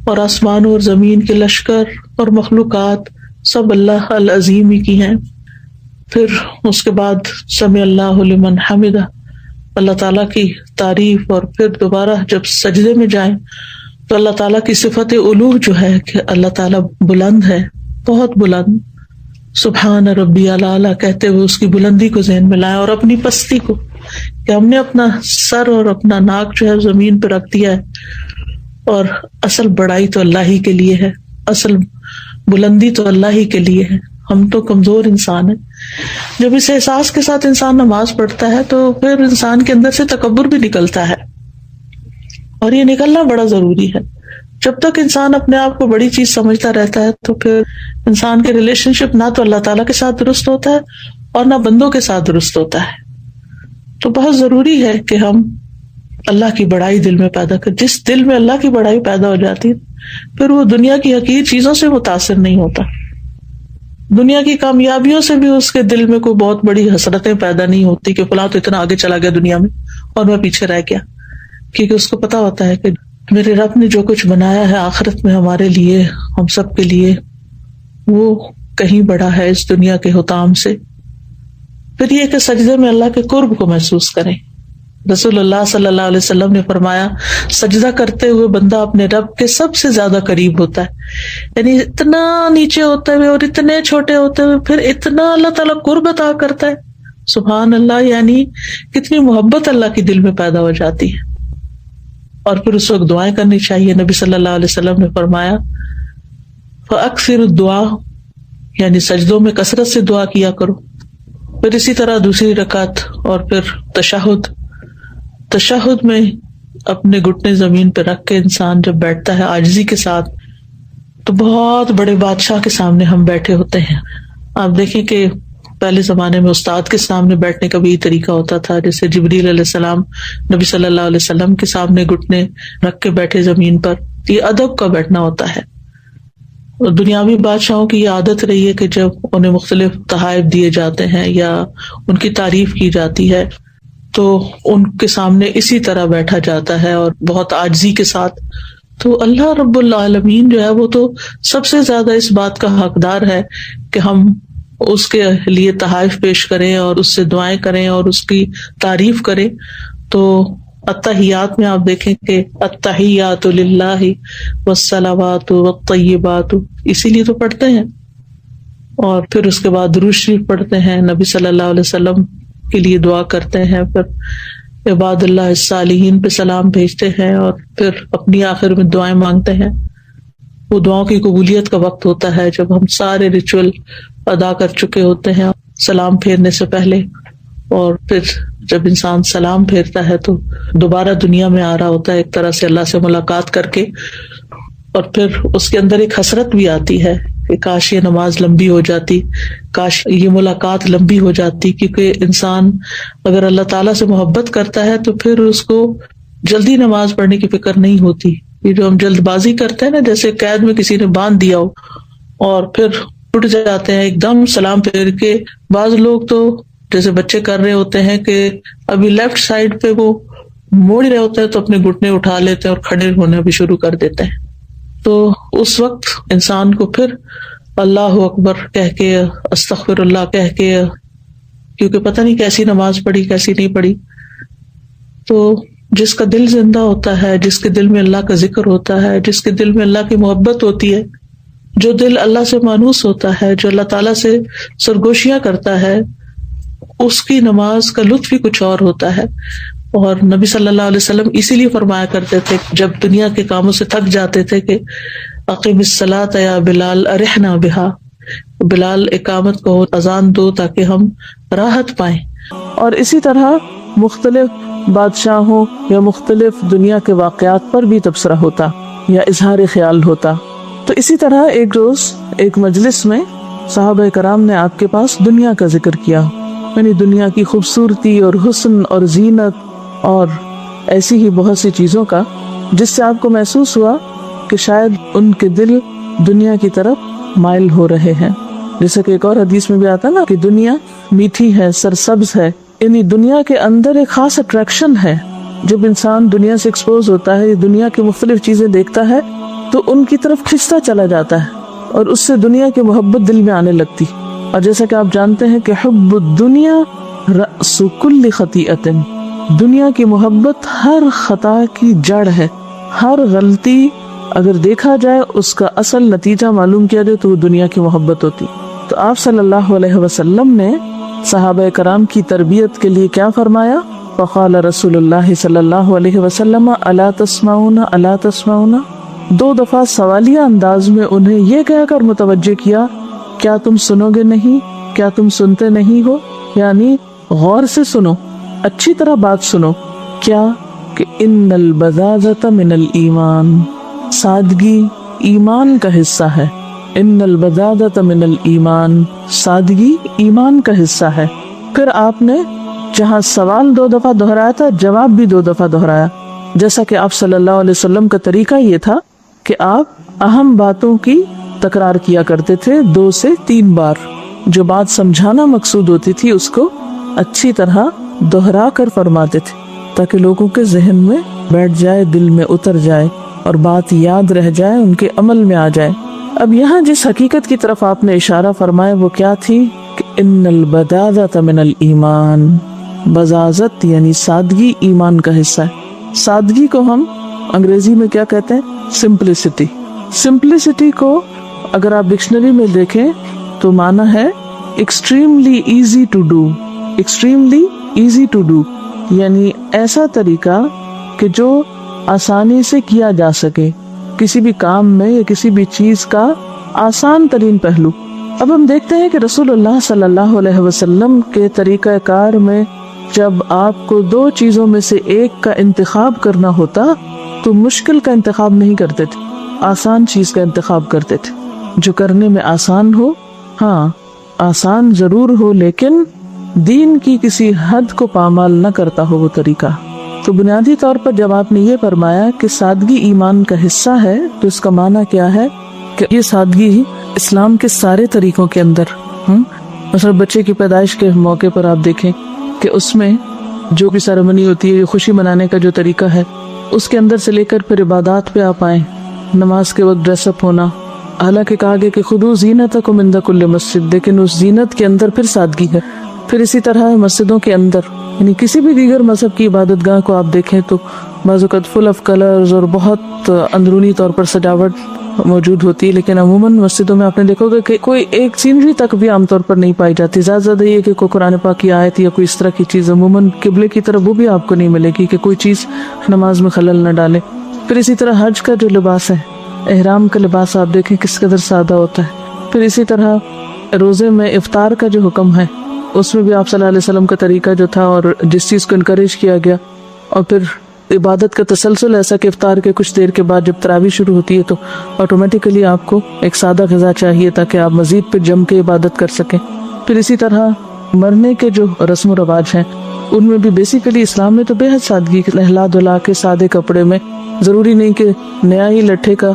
اور آسمان اور زمین کے لشکر اور مخلوقات سب اللہ العظیم ہی کی ہیں. پھر اس کے بعد سمع اللہ لمن حمدہ، اللہ تعالیٰ کی تعریف. اور پھر دوبارہ جب سجدے میں جائیں تو اللہ تعالیٰ کی صفت علو جو ہے کہ اللہ تعالیٰ بلند ہے، بہت بلند. سبحان ربی الاعلیٰ کہتے ہوئے اس کی بلندی کو ذہن میں لائیں اور اپنی پستی کو، کہ ہم نے اپنا سر اور اپنا ناک جو ہے زمین پہ رکھ دیا ہے، اور اصل بڑائی تو اللہ ہی کے لیے ہے، اصل بلندی تو اللہ ہی کے لیے ہے. ہم تو کمزور انسان ہیں. جب اس احساس کے ساتھ انسان نماز پڑھتا ہے تو پھر انسان کے اندر سے تکبر بھی نکلتا ہے، اور یہ نکلنا بڑا ضروری ہے. جب تک انسان اپنے آپ کو بڑی چیز سمجھتا رہتا ہے تو پھر انسان کے ریلیشن شپ نہ تو اللہ تعالیٰ کے ساتھ درست ہوتا ہے اور نہ بندوں کے ساتھ درست ہوتا ہے. تو بہت ضروری ہے کہ ہم اللہ کی بڑائی دل میں پیدا کریں. جس دل میں اللہ کی بڑائی پیدا ہو جاتی ہے پھر وہ دنیا کی حقیر چیزوں سے متاثر نہیں ہوتا. دنیا کی کامیابیوں سے بھی اس کے دل میں کوئی بہت بڑی حسرتیں پیدا نہیں ہوتی کہ فلاں تو اتنا آگے چلا گیا دنیا میں اور میں پیچھے رہ گیا، کیونکہ اس کو پتا ہوتا ہے کہ میرے رب نے جو کچھ بنایا ہے آخرت میں ہمارے لیے، ہم سب کے لیے، وہ کہیں بڑا ہے اس دنیا کے حطام سے. پھر یہ کہ سجدے میں اللہ کے قرب کو محسوس کریں. رسول اللہ صلی اللہ علیہ وسلم نے فرمایا سجدہ کرتے ہوئے بندہ اپنے رب کے سب سے زیادہ قریب ہوتا ہے. یعنی اتنا نیچے ہوتے ہوئے اور اتنے چھوٹے ہوتے ہوئے پھر اتنا اللہ تعالیٰ قرب عطا کرتا ہے. سبحان اللہ، یعنی کتنی محبت اللہ کی دل میں پیدا ہو جاتی ہے. اور پھر اس وقت دعائیں کرنی چاہیے. نبی صلی اللہ علیہ وسلم نے فرمایا فَأَكْثِرُ الدُّعَاء، یعنی سجدوں میں کثرت سے دعا کیا کرو. پھر اسی طرح دوسری رکعت اور پھر تشہد میں اپنے گھٹنے زمین پہ رکھ کے انسان جب بیٹھتا ہے عاجزی کے ساتھ تو بہت بڑے بادشاہ کے سامنے ہم بیٹھے ہوتے ہیں. آپ دیکھیں کہ پہلے زمانے میں استاد کے سامنے بیٹھنے کا بھی طریقہ ہوتا تھا، جیسے جبریل علیہ السلام نبی صلی اللہ علیہ وسلم کے سامنے گھٹنے رکھ کے بیٹھے زمین پر. یہ ادب کا بیٹھنا ہوتا ہے. اور دنیاوی بادشاہوں کی یہ عادت رہی ہے کہ جب انہیں مختلف تحائف دیے جاتے ہیں یا ان کی تعریف کی جاتی ہے تو ان کے سامنے اسی طرح بیٹھا جاتا ہے اور بہت عاجزی کے ساتھ. تو اللہ رب العالمین جو ہے وہ تو سب سے زیادہ اس بات کا حقدار ہے کہ ہم اس کے لیے تحائف پیش کریں اور اس سے دعائیں کریں اور اس کی تعریف کریں. تو التحیات میں آپ دیکھیں کہ التحیات للہ والصلوات والطیبات، اسی لیے تو پڑھتے ہیں. اور پھر اس کے بعد درود شریف پڑھتے ہیں، نبی صلی اللہ علیہ وسلم کے لیے دعا کرتے ہیں، پھر عباد اللہ الصالحین پہ سلام بھیجتے ہیں اور پھر اپنی آخر میں دعائیں مانگتے ہیں. وہ دعاؤں کی قبولیت کا وقت ہوتا ہے جب ہم سارے ریچول ادا کر چکے ہوتے ہیں سلام پھیرنے سے پہلے. اور پھر جب انسان سلام پھیرتا ہے تو دوبارہ دنیا میں آ رہا ہوتا ہے ایک طرح سے اللہ سے ملاقات کر کے. اور پھر اس کے اندر ایک حسرت بھی آتی ہے کہ کاش یہ نماز لمبی ہو جاتی، کاش یہ ملاقات لمبی ہو جاتی. کیونکہ انسان اگر اللہ تعالیٰ سے محبت کرتا ہے تو پھر اس کو جلدی نماز پڑھنے کی فکر نہیں ہوتی. یہ جو ہم جلد بازی کرتے ہیں نا، جیسے قید میں کسی نے باندھ دیا ہو اور پھر اٹھ جاتے ہیں ایک دم سلام پھیر کے. بعض لوگ تو جیسے بچے کر رہے ہوتے ہیں کہ ابھی لیفٹ سائڈ پہ وہ موڑ رہے ہوتے ہیں تو اپنے گھٹنے اٹھا لیتے ہیں اور کھڑے ہونے بھی شروع کر دیتے ہیں. تو اس وقت انسان کو پھر اللہ اکبر کہہ کے، استغفر اللہ کہہ کے، کیونکہ پتہ نہیں کیسی نماز پڑھی کیسی نہیں پڑھی. تو جس کا دل زندہ ہوتا ہے، جس کے دل میں اللہ کا ذکر ہوتا ہے، جس کے دل میں اللہ کی محبت ہوتی ہے، جو دل اللہ سے مانوس ہوتا ہے، جو اللہ تعالیٰ سے سرگوشیاں کرتا ہے، اس کی نماز کا لطف ہی کچھ اور ہوتا ہے. اور نبی صلی اللہ علیہ وسلم اسی لیے فرمایا کرتے تھے جب دنیا کے کاموں سے تھک جاتے تھے کہ اقیم الصلاۃ یا بلال ارحنا بہا، بلال اقامت کو اذان دو تاکہ ہم راحت پائیں. اور اسی طرح مختلف بادشاہوں یا مختلف دنیا کے واقعات پر بھی تبصرہ ہوتا یا اظہار خیال ہوتا. تو اسی طرح ایک روز ایک مجلس میں صحابہ کرام نے آپ کے پاس دنیا کا ذکر کیا، یعنی دنیا کی خوبصورتی اور حسن اور زینت اور ایسی ہی بہت سی چیزوں کا، جس سے آپ کو محسوس ہوا کہ شاید ان کے دل دنیا کی طرف مائل ہو رہے ہیں. جیسا کہ ایک اور حدیث میں بھی آتا نا کہ دنیا میٹھی ہے، سرسبز ہے. یعنی دنیا کے اندر ایک خاص اٹریکشن ہے. جب انسان دنیا سے ایکسپوز ہوتا ہے، دنیا کی مختلف چیزیں دیکھتا ہے تو ان کی طرف کھنچتا چلا جاتا ہے اور اس سے دنیا کی محبت دل میں آنے لگتی. اور جیسا کہ آپ جانتے ہیں کہ حب الدنیا رأس کل خطیئۃ، دنیا کی محبت ہر خطا کی جڑ ہے. ہر غلطی اگر دیکھا جائے اس کا اصل نتیجہ معلوم کیا جائے تو وہ دنیا کی محبت ہوتی. تو آپ صلی اللہ علیہ وسلم نے صحابہ کرام کی تربیت کے لیے کیا فرمایا؟ فقال رسول اللہ صلی اللہ علیہ وسلم الا تسمعون الا تسمعون. 2 دفعہ سوالیہ انداز میں انہیں یہ کہہ کر متوجہ کیا کیا تم سنو گے نہیں، کیا تم سنتے نہیں ہو، یعنی غور سے سنو، اچھی طرح بات سنو. کیا کہ ان البذاذۃ من الایمان، سادگی ایمان کا حصہ ہے. ان البذاذۃ من الایمان، سادگی ایمان کا حصہ ہے. پھر آپ نے جہاں سوال 2 دفعہ دہرایا تھا، جواب بھی 2 دفعہ دہرایا، جیسا کہ آپ صلی اللہ علیہ وسلم کا طریقہ یہ تھا کہ آپ اہم باتوں کی تکرار کیا کرتے تھے 2 سے 3 بار. جو بات سمجھانا مقصود ہوتی تھی اس کو اچھی طرح دہرا کر فرماتے تھے تاکہ لوگوں کے ذہن میں بیٹھ جائے، دل میں اتر جائے اور بات یاد رہ جائے، ان کے عمل میں آ جائے. اب یہاں جس حقیقت کی طرف آپ نے اشارہ فرمایا وہ کیا تھی کہ ان البذاذۃ من الایمان، بذاذت یعنی سادگی ایمان کا حصہ ہے. سادگی کو ہم انگریزی میں کیا کہتے ہیں؟ سمپلسٹی. سمپلسٹی کو اگر آپ ڈکشنری میں دیکھیں تو معنی ہے extremely easy to do. Extremely easy to do یعنی ایسا طریقہ کہ جو آسانی سے کیا جا سکے، کسی بھی کام میں یا کسی بھی چیز کا آسان ترین پہلو. اب ہم دیکھتے ہیں کہ رسول اللہ صلی اللہ علیہ وسلم کے طریقہ کار میں جب آپ کو 2 چیزوں میں سے ایک کا انتخاب کرنا ہوتا تو مشکل کا انتخاب نہیں کرتے تھے، آسان چیز کا انتخاب کرتے تھے جو کرنے میں آسان ہو. ہاں آسان ضرور ہو لیکن دین کی کسی حد کو پامال نہ کرتا ہو وہ طریقہ. تو بنیادی طور پر جب آپ نے یہ فرمایا کہ سادگی ایمان کا حصہ ہے تو اس کا معنی کیا ہے کہ یہ سادگی اسلام کے سارے طریقوں کے اندر، مثلا بچے کی پیدائش کے موقع پر آپ دیکھیں کہ اس میں جو بھی سیریمنی ہوتی ہے، خوشی منانے کا جو طریقہ ہے، اس کے اندر سے لے کر پھر عبادات پہ آپ آئیں، نماز کے وقت ڈریس اپ ہونا. حالانکہ کہا گیا کہ خذوا زینتکم عند کل مسجد، لیکن اس زینت کے اندر پھر سادگی ہے. پھر اسی طرح مسجدوں کے اندر، یعنی کسی بھی دیگر مذہب کی عبادت گاہ کو آپ دیکھیں تو بعض اوقات فل آف کلرز اور بہت اندرونی طور پر سجاوٹ موجود ہوتی ہے، لیکن عموماً مسجدوں میں آپ نے دیکھو گے کہ کوئی ایک سینری تک بھی عام طور پر نہیں پائی جاتی. زیادہ یہ کہ کوئی قرآن پاک کی آیت یا کوئی اس طرح کی چیز، عموماً قبلے کی طرف وہ بھی آپ کو نہیں ملے گی کہ کوئی چیز نماز میں خلل نہ ڈالے. پھر اسی طرح حج کا جو لباس ہے، احرام کا لباس آپ دیکھیں کس قدر سادہ ہوتا ہے. پھر اسی طرح روزے میں افطار کا جو حکم ہے اس میں بھی آپ صلی اللہ علیہ وسلم کا طریقہ جو تھا اور جس چیز کو انکریج کیا گیا. اور پھر عبادت کا تسلسل ایسا کہ افطار کے کچھ دیر کے بعد جب تراویح شروع ہوتی ہے تو آٹومیٹیکلی آپ کو ایک سادہ غذا چاہیے تاکہ آپ مزید پہ جم کے عبادت کر سکیں. پھر اسی طرح مرنے کے جو رسم و رواج ہیں ان میں بھی بیسیکلی اسلام نے تو بے حد سادگی، نہلا دھلا کے سادے کپڑے میں، ضروری نہیں کہ نیا ہی لٹھے کا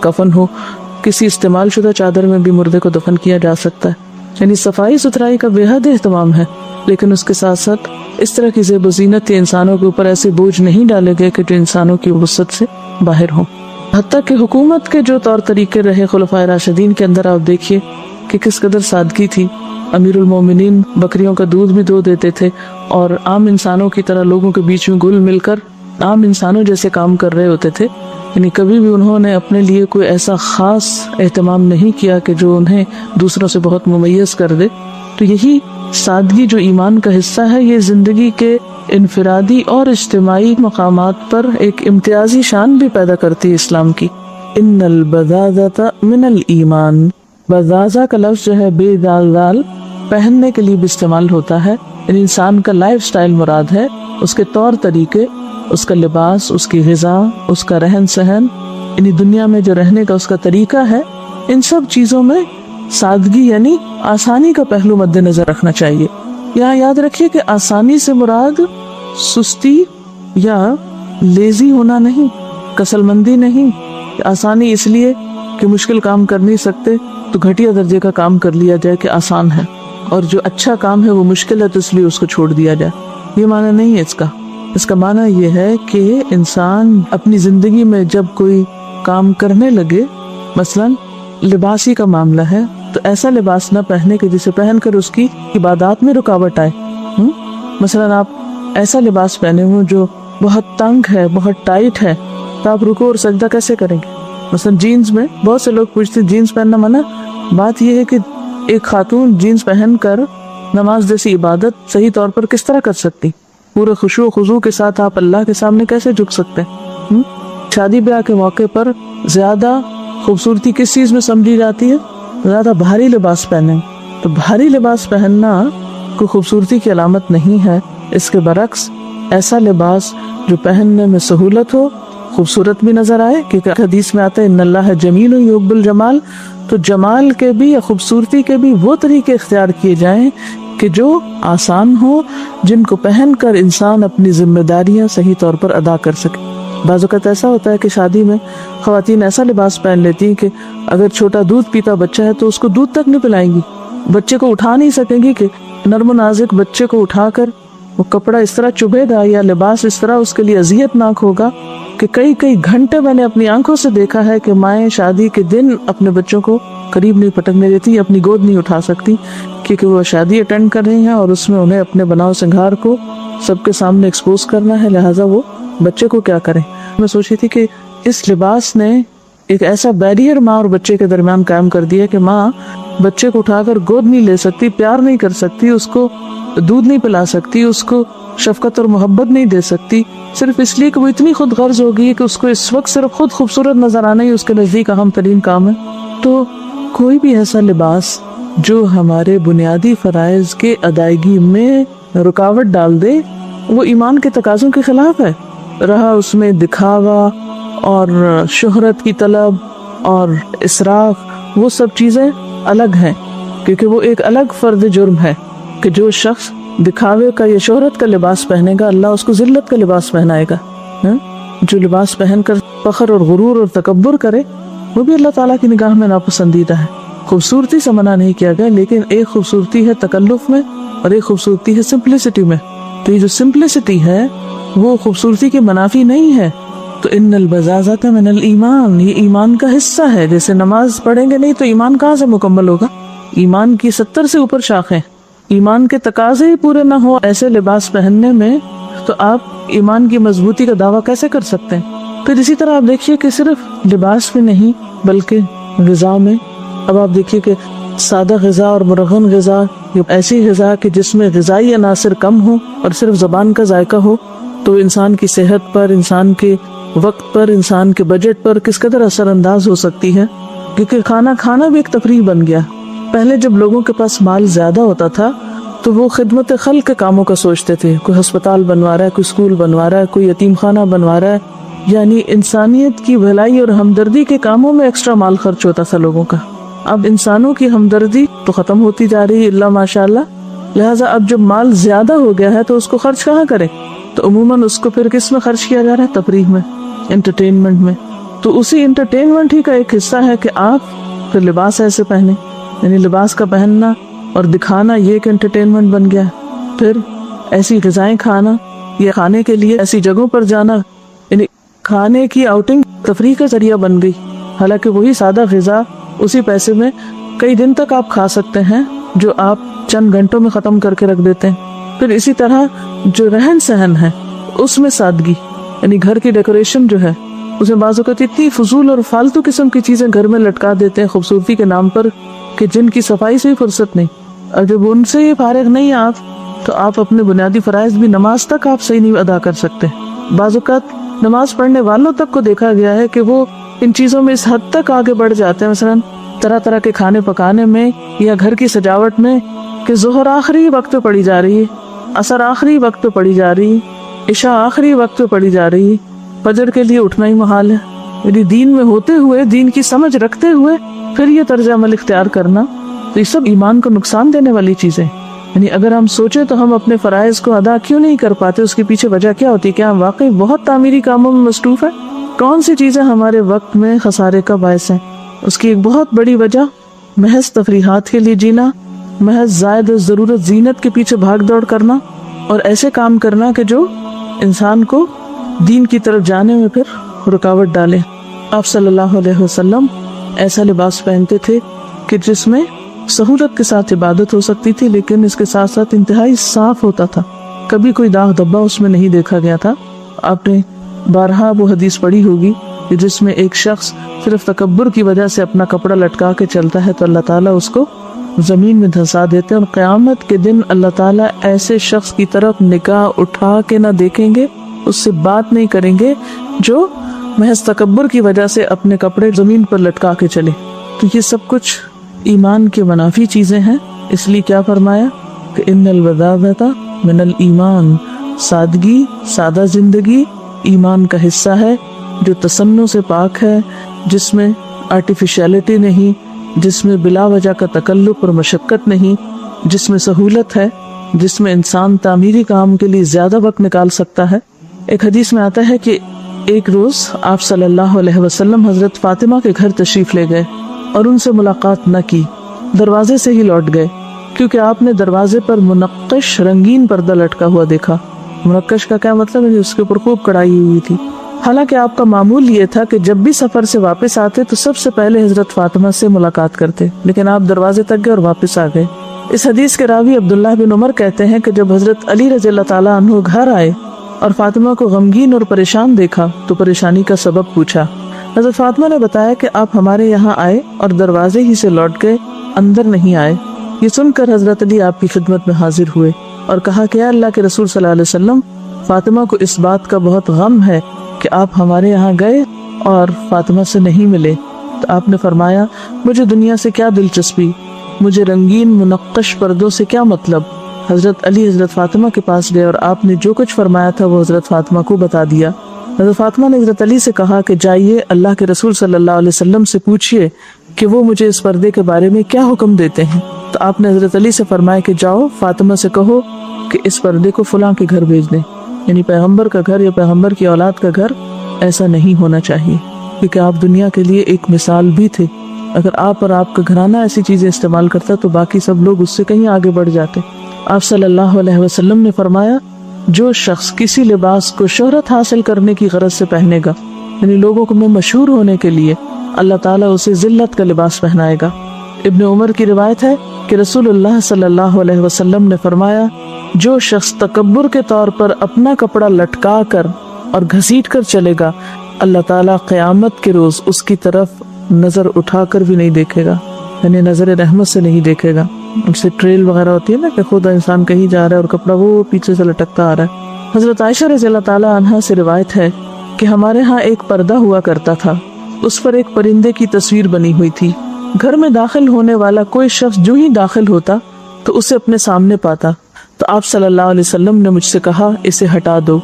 کفن ہو، کسی استعمال شدہ چادر میں بھی مردے کو دفن کیا جا سکتا ہے. یعنی صفائی ستھرائی کا بے حد اہتمام ہے، لیکن اس کے ساتھ ساتھ اس طرح کی زیب و زینت کے انسانوں کے اوپر ایسے بوجھ نہیں ڈالے گئے کہ جو انسانوں کی وسعت سے باہر ہوں. حتیٰ کہ حکومت کے جو طور طریقے رہے خلفائے راشدین کے اندر آپ دیکھیے کہ کس قدر سادگی تھی. امیر المومنین بکریوں کا دودھ بھی دو دیتے تھے اور عام انسانوں کی طرح لوگوں کے بیچ میں گل مل کر عام انسانوں جیسے کام کر رہے ہوتے تھے. یعنی کبھی بھی انہوں نے اپنے لیے کوئی ایسا خاص اہتمام نہیں کیا کہ جو انہیں دوسروں سے بہت ممیز کر دے. تو یہی سادگی جو ایمان کا حصہ ہے، یہ زندگی کے انفرادی اور اجتماعی مقامات پر ایک امتیازی شان بھی پیدا کرتی ہے اسلام کی. ان البذاذۃ من الایمان، بذاذہ کا لفظ جو ہے بے دال دال پہننے کے لیے بھی استعمال ہوتا ہے. یعنی انسان کا لائف سٹائل مراد ہے، اس کے طور طریقے، اس کا لباس، اس کی غذا، اس کا رہن سہن، یعنی دنیا میں جو رہنے کا اس کا طریقہ ہے. ان سب چیزوں میں سادگی یعنی آسانی کا پہلو مد نظر رکھنا چاہیے. یہاں یاد رکھیے کہ آسانی سے مراد سستی یا لیزی ہونا نہیں، کسل مندی نہیں. آسانی اس لیے کہ مشکل کام کر نہیں سکتے تو گھٹیا درجے کا کام کر لیا جائے کہ آسان ہے، اور جو اچھا کام ہے وہ مشکل ہے تو اس لیے اس کو چھوڑ دیا جائے. یہ معنی نہیں ہے اس کا. اس کا معنی یہ ہے کہ انسان اپنی زندگی میں جب کوئی کام کرنے لگے، مثلا لباسی کا معاملہ ہے، تو ایسا لباس نہ پہنے کہ جسے پہن کر اس کی عبادات میں رکاوٹ آئے. مثلا آپ ایسا لباس پہنے ہو جو بہت تنگ ہے، بہت ٹائٹ ہے، تو آپ رکوع اور سجدہ کیسے کریں گے؟ مثلا جینز میں بہت سے لوگ پوچھتے جینز پہننا منع. بات یہ ہے کہ ایک خاتون جینز پہن کر نماز جیسی عبادت صحیح طور پر کس طرح کر سکتی؟ پورے خشوع و خضوع کے ساتھ آپ اللہ کے سامنے کیسے جھک سکتے ہیں؟ شادی بیاہ کے موقع پر زیادہ خوبصورتی کس چیز میں سمجھی جاتی ہے؟ زیادہ بھاری لباس پہنے. تو بھاری لباس پہننا کوئی خوبصورتی کی علامت نہیں ہے. اس کے برعکس ایسا لباس جو پہننے میں سہولت ہو، خوبصورت بھی نظر آئے، کیونکہ حدیث میں آتا ہے ان اللہ جمیل یحب الجمال. تو جمال کے بھی یا خوبصورتی کے بھی وہ طریقے اختیار کیے جائیں کہ جو آسان ہو، جن کو پہن کر انسان اپنی ذمہ داریاں صحیح طور پر ادا کر سکے. بعض اوقات ایسا ہوتا ہے کہ شادی میں خواتین ایسا لباس پہن لیتی ہیں کہ اگر چھوٹا دودھ پیتا بچہ ہے تو اس کو دودھ تک نہیں پلائیں گی، بچے کو اٹھا نہیں سکیں گی کہ نرم و نازک بچے کو اٹھا کر وہ کپڑا اس طرح چبھے گا یا لباس اس طرح اس کے لیے اذیت ناک ہوگا کہ کئی گھنٹے میں نے اپنی آنکھوں سے دیکھا ہے کہ مائیں شادی کے دن اپنے بچوں کو قریب نہیں پٹکنے دیتی، اپنی گود نہیں اٹھا سکتی، کیونکہ وہ شادی اٹینڈ کر رہی ہیں اور اس میں انہیں اپنے بناؤ سنگھار کو سب کے سامنے ایکسپوز کرنا ہے، لہٰذا وہ بچے کو کیا کریں. میں سوچی تھی کہ اس لباس نے ایک ایسا بیریئر ماں اور بچے کے درمیان قائم کر دیا کہ ماں بچے کو اٹھا کر گود نہیں لے سکتی، پیار نہیں کر سکتی، اس کو دودھ نہیں پلا سکتی، اس کو شفقت اور محبت نہیں دے سکتی، صرف اس لیے کہ وہ اتنی خود غرض ہو گئی کہ اس کو اس وقت صرف خود خوبصورت نظر آنا ہی اس کے نزدیک اہم ترین کام ہے. تو کوئی بھی ایسا لباس جو ہمارے بنیادی فرائض کے ادائیگی میں رکاوٹ ڈال دے وہ ایمان کے تقاضوں کے خلاف ہے. رہا اس میں دکھاوا اور شہرت کی طلب اور اسراف، وہ سب چیزیں الگ ہیں، کیونکہ وہ ایک الگ فرد جرم ہے کہ جو شخص دکھاوے کا یا شہرت کا لباس پہنے گا اللہ اس کو ذلت کا لباس پہنائے گا. جو لباس پہن کر فخر اور غرور اور تکبر کرے وہ بھی اللہ تعالیٰ کی نگاہ میں ناپسندیدہ ہے. خوبصورتی سے منع نہیں کیا گیا، لیکن ایک خوبصورتی ہے تکلف میں اور ایک خوبصورتی ہے سمپلسٹی میں. تو یہ جو سمپلسٹی ہے وہ خوبصورتی کے منافی نہیں ہے. تو ان البزازۃ من الایمان، یہ ایمان کا حصہ ہے. جیسے نماز پڑھیں گے نہیں تو ایمان کہاں سے مکمل ہوگا؟ ایمان کی 70 سے اوپر شاخیں، ایمان کے تقاضے ہی پورے نہ ہو ایسے لباس پہننے میں تو آپ ایمان کی مضبوطی کا دعویٰ کیسے کر سکتے ہیں؟ پھر اسی طرح آپ دیکھیے کہ صرف لباس میں نہیں بلکہ غذا میں. اب آپ دیکھیے کہ سادہ غذا اور مرغن غذا، یہ ایسی غذا کہ جس میں غذائی عناصر کم ہو اور صرف زبان کا ذائقہ ہو، تو انسان کی صحت پر، انسان کے وقت پر، انسان کے بجٹ پر کس قدر اثر انداز ہو سکتی ہے. کیونکہ کھانا بھی ایک تفریح بن گیا. پہلے جب لوگوں کے پاس مال زیادہ ہوتا تھا تو وہ خدمت خلق کے کاموں کا سوچتے تھے، کوئی ہسپتال بنوا رہا ہے، کوئی اسکول بنوا رہا ہے، کوئی یتیم خانہ بنوا رہا ہے، یعنی انسانیت کی بھلائی اور ہمدردی کے کاموں میں ایکسٹرا مال خرچ ہوتا تھا لوگوں کا. اب انسانوں کی ہمدردی تو ختم ہوتی جا رہی ہے اللہ ماشاء اللہ، لہٰذا اب جب مال زیادہ ہو گیا ہے تو اس کو خرچ کہاں کرے؟ تو عموماً اس کو پھر کس میں خرچ کیا جا رہا ہے؟ تفریح میں، انٹرٹینمنٹ میں. تو اسی انٹرٹینمنٹ ہی کا ایک حصہ ہے کہ آپ پھر لباس ایسے پہنے، یعنی لباس کا پہننا اور دکھانا یہ ایک انٹرٹینمنٹ بن گیا. پھر ایسی غذائیں کھانا یا کھانے کے لیے ایسی جگہوں پر جانا، یعنی کھانے کی آؤٹنگ تفریح کا ذریعہ بن گئی. حالانکہ وہی سادہ غذا اسی پیسے میں کئی دن تک آپ کھا سکتے ہیں جو آپ چند گھنٹوں میں ختم کر کے رکھ دیتے ہیں. پھر اسی طرح جو رہن سہن ہے اس میں سادگی، یعنی گھر کی ڈیکوریشن جو ہے اس میں بعض اوقات اتنی فضول اور فالتو قسم کی چیزیں گھر میں لٹکا دیتے ہیں خوبصورتی کے نام پر کہ جن کی صفائی سے ہی فرصت نہیں. اور جب ان سے ہی فارغ نہیں آپ تو آپ اپنے بنیادی فرائض بھی نماز تک آپ صحیح نہیں ادا کر سکتے. بعض اوقات نماز پڑھنے والوں تک کو دیکھا گیا ہے کہ وہ ان چیزوں میں اس حد تک آگے بڑھ جاتے ہیں، مثلا طرح طرح کے کھانے پکانے میں یا گھر کی سجاوٹ میں، کہ ظہر آخری وقت پہ پڑی جا رہی ہے، عصر آخری وقت پہ پڑی جا رہی ہے، عشاء آخری وقت پہ پڑی جا رہی ہے، فجر کے لیے اٹھنا ہی محال ہے. یعنی دین میں ہوتے ہوئے، دین کی سمجھ رکھتے ہوئے پھر یہ طرز عمل اختیار کرنا، تو یہ سب ایمان کو نقصان دینے والی چیزیں. یعنی اگر ہم سوچیں تو ہم اپنے فرائض کو ادا کیوں نہیں کر پاتے؟ اس کے پیچھے وجہ کیا ہوتی ہے؟ کیا ہم واقعی بہت تعمیری کاموں میں مصروف ہیں؟ کون سی چیزیں ہمارے وقت میں خسارے کا باعث ہیں؟ اس کی ایک بہت بڑی وجہ محض تفریحات کے لیے جینا، محض زائد ضرورت زینت کے پیچھے بھاگ دوڑ کرنا اور ایسے کام کرنا کہ جو انسان کو دین کی طرف جانے میں پھر رکاوٹ ڈالے. آپ صلی اللہ علیہ وسلم ایسا لباس پہنتے تھے کہ جس میں سہولت کے ساتھ عبادت ہو سکتی تھی، لیکن اس کے ساتھ ساتھ انتہائی صاف ہوتا تھا. کبھی کوئی داغ دھبا اس میں نہیں دیکھا گیا تھا. آپ نے بارہا وہ حدیث پڑھی ہوگی کہ جس میں ایک شخص صرف تکبر کی وجہ سے اپنا کپڑا لٹکا کے چلتا ہے تو اللہ تعالیٰ اس کو زمین میں دھسا دیتے ہیں، اور قیامت کے دن اللہ تعالیٰ ایسے شخص کی طرف نگاہ اٹھا کے نہ دیکھیں گے، اس سے بات نہیں کریں گے جو محض تکبر کی وجہ سے اپنے کپڑے زمین پر لٹکا کے چلے. تو یہ سب کچھ ایمان کے منافی چیزیں ہیں، اس لیے کیا فرمایا کہ ان البذاذۃ من الایمان، سادگی، سادہ زندگی ایمان کا حصہ ہے، جو تصنع سے پاک ہے، جس میں آرٹیفیشیلٹی نہیں، جس میں بلا وجہ کا تکلف اور مشقت نہیں، جس میں سہولت ہے، جس میں انسان تعمیری کام کے لیے زیادہ وقت نکال سکتا ہے۔ ایک حدیث میں آتا ہے کہ ایک روز آپ صلی اللہ علیہ وسلم حضرت فاطمہ کے گھر تشریف لے گئے اور ان سے ملاقات نہ کی، دروازے سے ہی لوٹ گئے، کیونکہ آپ نے دروازے پر منقش رنگین پردہ لٹکا ہوا دیکھا۔ منقش کا کیا مطلب ہے؟ اس کے اوپر خوب کڑھائی ہوئی تھی۔ حالانکہ آپ کا معمول یہ تھا کہ جب بھی سفر سے واپس آتے تو سب سے پہلے حضرت فاطمہ سے ملاقات کرتے، لیکن آپ دروازے تک گئے اور واپس آ گئے۔ اس حدیث کے راوی عبداللہ بن عمر کہتے ہیں کہ جب حضرت علی رضی اللہ تعالیٰ عنہ گھر آئے اور فاطمہ کو غمگین اور پریشان دیکھا تو پریشانی کا سبب پوچھا۔ حضرت فاطمہ نے بتایا کہ آپ ہمارے یہاں آئے اور دروازے ہی سے لوٹ گئے، اندر نہیں آئے۔ یہ سن کر حضرت علی آپ کی خدمت میں حاضر ہوئے اور کہا کہ اے اللہ کے رسول صلی اللہ علیہ وسلم، فاطمہ کو اس بات کا بہت غم ہے کہ آپ ہمارے یہاں گئے اور فاطمہ سے نہیں ملے۔ تو آپ نے فرمایا، مجھے دنیا سے کیا دلچسپی، مجھے رنگین منقش پردوں سے کیا مطلب۔ حضرت علی حضرت فاطمہ کے پاس گئے اور آپ نے جو کچھ فرمایا تھا وہ حضرت فاطمہ کو بتا دیا۔ حضرت فاطمہ نے حضرت علی سے کہا کہ جائیے اللہ کے رسول صلی اللہ علیہ وسلم سے پوچھئے کہ وہ مجھے اس پردے کے بارے میں کیا حکم دیتے ہیں۔ تو آپ نے حضرت علی سے فرمایا کہ جاؤ فاطمہ سے کہو کہ اس پردے کو فلاں کے گھر بھیج دیں، یعنی پیغمبر کا گھر یا پیغمبر کی اولاد کا گھر ایسا نہیں ہونا چاہیے، کیونکہ آپ دنیا کے لیے ایک مثال بھی تھے۔ اگر آپ اور آپ کا گھرانہ ایسی چیزیں استعمال کرتا تو باقی سب لوگ اس سے کہیں آگے بڑھ جاتے۔ آپ صلی اللہ علیہ وسلم نے فرمایا، جو شخص کسی لباس کو شہرت حاصل کرنے کی غرض سے پہنے گا، یعنی لوگوں کو میں مشہور ہونے کے لیے، اللہ تعالیٰ اسے ذلت کا لباس پہنائے گا۔ ابن عمر کی روایت ہے کہ رسول اللہ صلی اللہ علیہ وسلم نے فرمایا، جو شخص تکبر کے طور پر اپنا کپڑا لٹکا کر اور گھسیٹ کر چلے گا، اللہ تعالیٰ قیامت کے روز اس کی طرف نظر اٹھا کر بھی نہیں دیکھے گا، یعنی نظر رحمت سے نہیں دیکھے گا۔ ان سے ٹریل وغیرہ ہوتی ہے نا کہ خود انسان کہیں جا رہا ہے اور کپڑا وہ پیچھے سے لٹکتا آ رہا ہے۔ حضرت عائشہ رضی اللہ تعالیٰ عنہا سے روایت ہے کہ ہمارے ہاں ایک پردہ ہوا کرتا تھا، اس پر ایک پرندے کی تصویر بنی ہوئی تھی۔ گھر میں داخل ہونے والا کوئی شخص جو ہی داخل ہوتا تو اسے اپنے سامنے پاتا، تو آپ صلی اللہ علیہ وسلم نے مجھ سے کہا، اسے ہٹا دو۔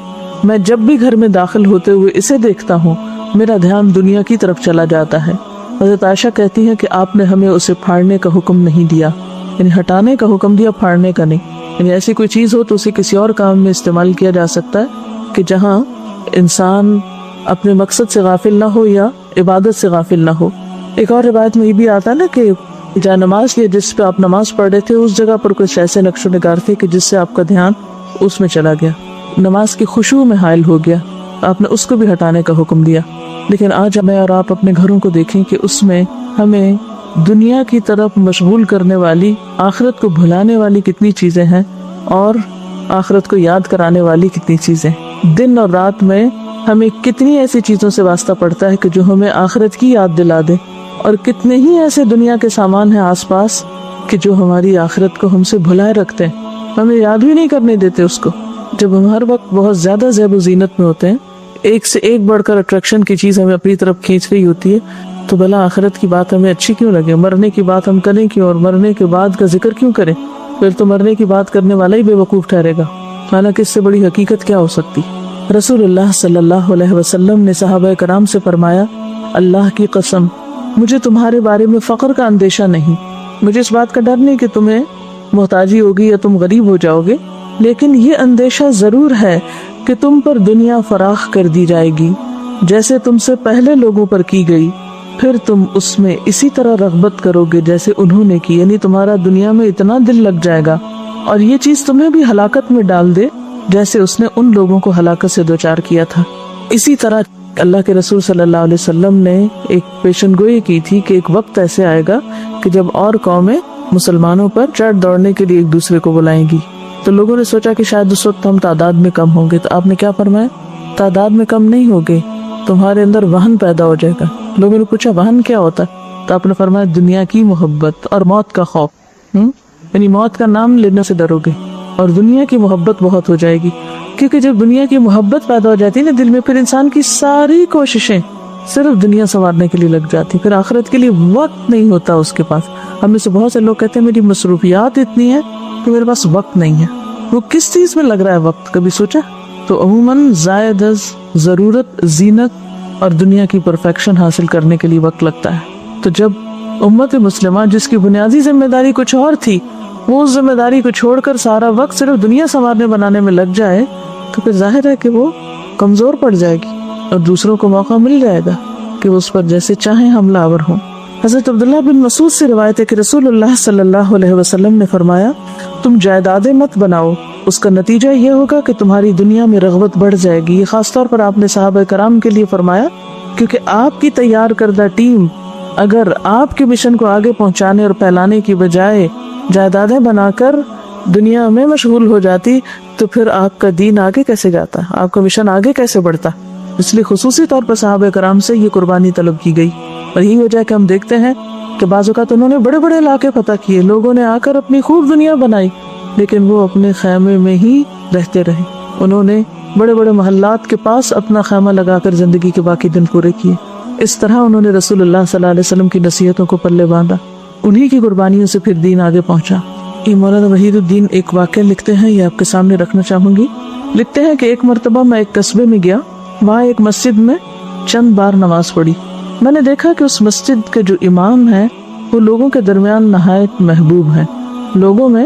میں جب بھی گھر میں داخل ہوتے ہوئے اسے دیکھتا ہوں میرا دھیان دنیا کی طرف چلا جاتا ہے۔ حضرت عائشہ کہتی ہیں کہ آپ نے ہمیں اسے پھاڑنے کا حکم نہیں دیا، یعنی ہٹانے کا حکم دیا، پھاڑنے کا نہیں۔ یعنی ایسی کوئی چیز ہو تو اسے کسی اور کام میں استعمال کیا جا سکتا ہے کہ جہاں انسان اپنے مقصد سے غافل نہ ہو یا عبادت سے غافل نہ ہو۔ ایک اور روایت میں یہ بھی آتا ہے نا کہ جہاں نماز لیے جس پہ آپ نماز پڑھ رہے تھے اس جگہ پر کچھ ایسے نقش و نگار تھے کہ جس سے آپ کا دھیان اس میں چلا گیا، نماز کی خشوع میں حائل ہو گیا، آپ نے اس کو بھی ہٹانے کا حکم دیا۔ لیکن آج میں اور آپ اپنے گھروں کو دیکھیں کہ اس میں ہمیں دنیا کی طرف مشغول کرنے والی، آخرت کو بھلانے والی کتنی چیزیں ہیں اور آخرت کو یاد کرانے والی کتنی چیزیں۔ دن اور رات میں ہمیں کتنی ایسی چیزوں سے واسطہ پڑتا ہے کہ جو ہمیں آخرت کی یاد دلا دے، اور کتنے ہی ایسے دنیا کے سامان ہیں آس پاس کہ جو ہماری آخرت کو ہم سے بھلائے رکھتے ہیں، ہمیں یاد بھی نہیں کرنے دیتے اس کو۔ جب ہم ہر وقت بہت زیادہ زیب و زینت میں ہوتے ہیں، ایک سے ایک بڑھ کر اٹریکشن کی چیز ہمیں اپنی طرف کھینچ رہی ہوتی ہے، تو بھلا آخرت کی بات ہمیں اچھی کیوں لگے؟ مرنے کی بات ہم کریں کیوں، اور مرنے کے بعد کا ذکر کیوں کریں؟ پھر تو مرنے کی بات کرنے والا ہی بے وقوف ٹھہرے گا، حالانکہ اس سے بڑی حقیقت کیا ہو سکتی۔ رسول اللہ صلی اللہ علیہ وسلم نے صحابہ کرام سے فرمایا، اللہ کی قسم مجھے تمہارے بارے میں فقر کا اندیشہ نہیں، مجھے اس بات کا ڈر نہیں کہ تمہیں محتاجی ہوگی یا تم غریب ہو جاؤ گے، لیکن یہ اندیشہ ضرور ہے کہ تم پر دنیا فراخ کر دی جائے گی جیسے تم سے پہلے لوگوں پر کی گئی، پھر تم اس میں اسی طرح رغبت کرو گے جیسے انہوں نے کی، یعنی تمہارا دنیا میں اتنا دل لگ جائے گا اور یہ چیز تمہیں بھی ہلاکت میں ڈال دے جیسے اس نے ان لوگوں کو ہلاکت سے دوچار کیا تھا۔ اسی طرح اللہ کے رسول صلی اللہ علیہ وسلم نے ایک پیشن گوئی کی تھی کہ ایک وقت ایسے آئے گا کہ جب اور قومیں مسلمانوں پر چڑھ دوڑنے کے لیے ایک دوسرے کو بلائیں گی۔ تو لوگوں نے سوچا کہ شاید اس وقت ہم تعداد میں کم ہوں گے، تو آپ نے کیا فرمایا؟ تعداد میں کم نہیں ہوگے، تمہارے اندر وہن پیدا ہو جائے گا۔ لوگوں نے پوچھا وہن کیا ہوتا ہے؟ تو آپ نے فرمایا دنیا کی محبت اور موت کا خوف، یعنی موت کا نام لینے سے ڈرو گے اور دنیا کی محبت بہت ہو جائے گی، کیونکہ جب دنیا کی محبت پیدا ہو جاتی ہے نا دل میں، پھر انسان کی ساری کوششیں صرف دنیا سنوارنے کے لیے لگ جاتی، پھر آخرت کے لیے وقت نہیں ہوتا اس کے پاس۔ ہم میں سے بہت سے لوگ کہتے ہیں میری مصروفیات اتنی ہیں کہ میرے پاس وقت نہیں ہے. وہ کس چیز میں لگ رہا ہے وقت، کبھی سوچا؟ تو عموماً زائد از ضرورت، زینت اور دنیا کی پرفیکشن حاصل کرنے کے لیے وقت لگتا ہے. تو جب امت مسلمہ جس کی بنیادی ذمہ داری کچھ اور تھی، وہ اس ذمہ داری کو چھوڑ کر سارا وقت صرف دنیا سنوارنے بنانے میں لگ جائے تو پھر ظاہر ہے کہ وہ کمزور پڑ جائے گی اور دوسروں کو موقع مل جائے گا کہ وہ اس پر جیسے چاہیں حملہ آور ہوں. حضرت عبداللہ بن مسعود سے روایت ہے کہ رسول اللہ صلی اللہ علیہ وسلم نے فرمایا، تم جائیدادیں مت بناؤ، اس کا نتیجہ یہ ہوگا کہ تمہاری دنیا میں رغبت بڑھ جائے گی. یہ خاص طور پر آپ نے صحابہ کرام کے لیے فرمایا، کیونکہ آپ کی تیار کردہ ٹیم اگر آپ کے مشن کو آگے پہنچانے اور پھیلانے کی بجائے جائیدادیں بنا کر دنیا میں مشغول ہو جاتی تو پھر آپ کا دین آگے کیسے جاتا، آپ کا مشن آگے کیسے بڑھتا. اس لیے خصوصی طور پر صحابہ کرام سے یہ قربانی طلب کی گئی. اور یہی وجہ ہے کہ ہم دیکھتے ہیں کہ بعض اوقات انہوں نے بڑے بڑے علاقے فتح کیے، لوگوں نے آ کر اپنی خوب دنیا بنائی، لیکن وہ اپنے خیمے میں ہی رہتے رہے. انہوں نے بڑے بڑے محلات کے پاس اپنا خیمہ لگا کر زندگی کے باقی دن پورے کیے. اس طرح انہوں نے رسول اللہ صلی اللہ علیہ وسلم کی نصیحتوں کو پلے باندھا، انہی کی قربانیوں سے پھر دین آگے پہنچا. یہ مولانا وحید الدین ایک واقعہ لکھتے ہیں، یہ آپ کے سامنے رکھنا چاہوں گی. لکھتے ہیں کہ ایک مرتبہ میں ایک قصبے میں گیا، وہاں ایک مسجد میں چند بار نماز پڑھی. میں نے دیکھا کہ اس مسجد کے جو امام ہیں وہ لوگوں کے درمیان نہایت محبوب ہیں، لوگوں میں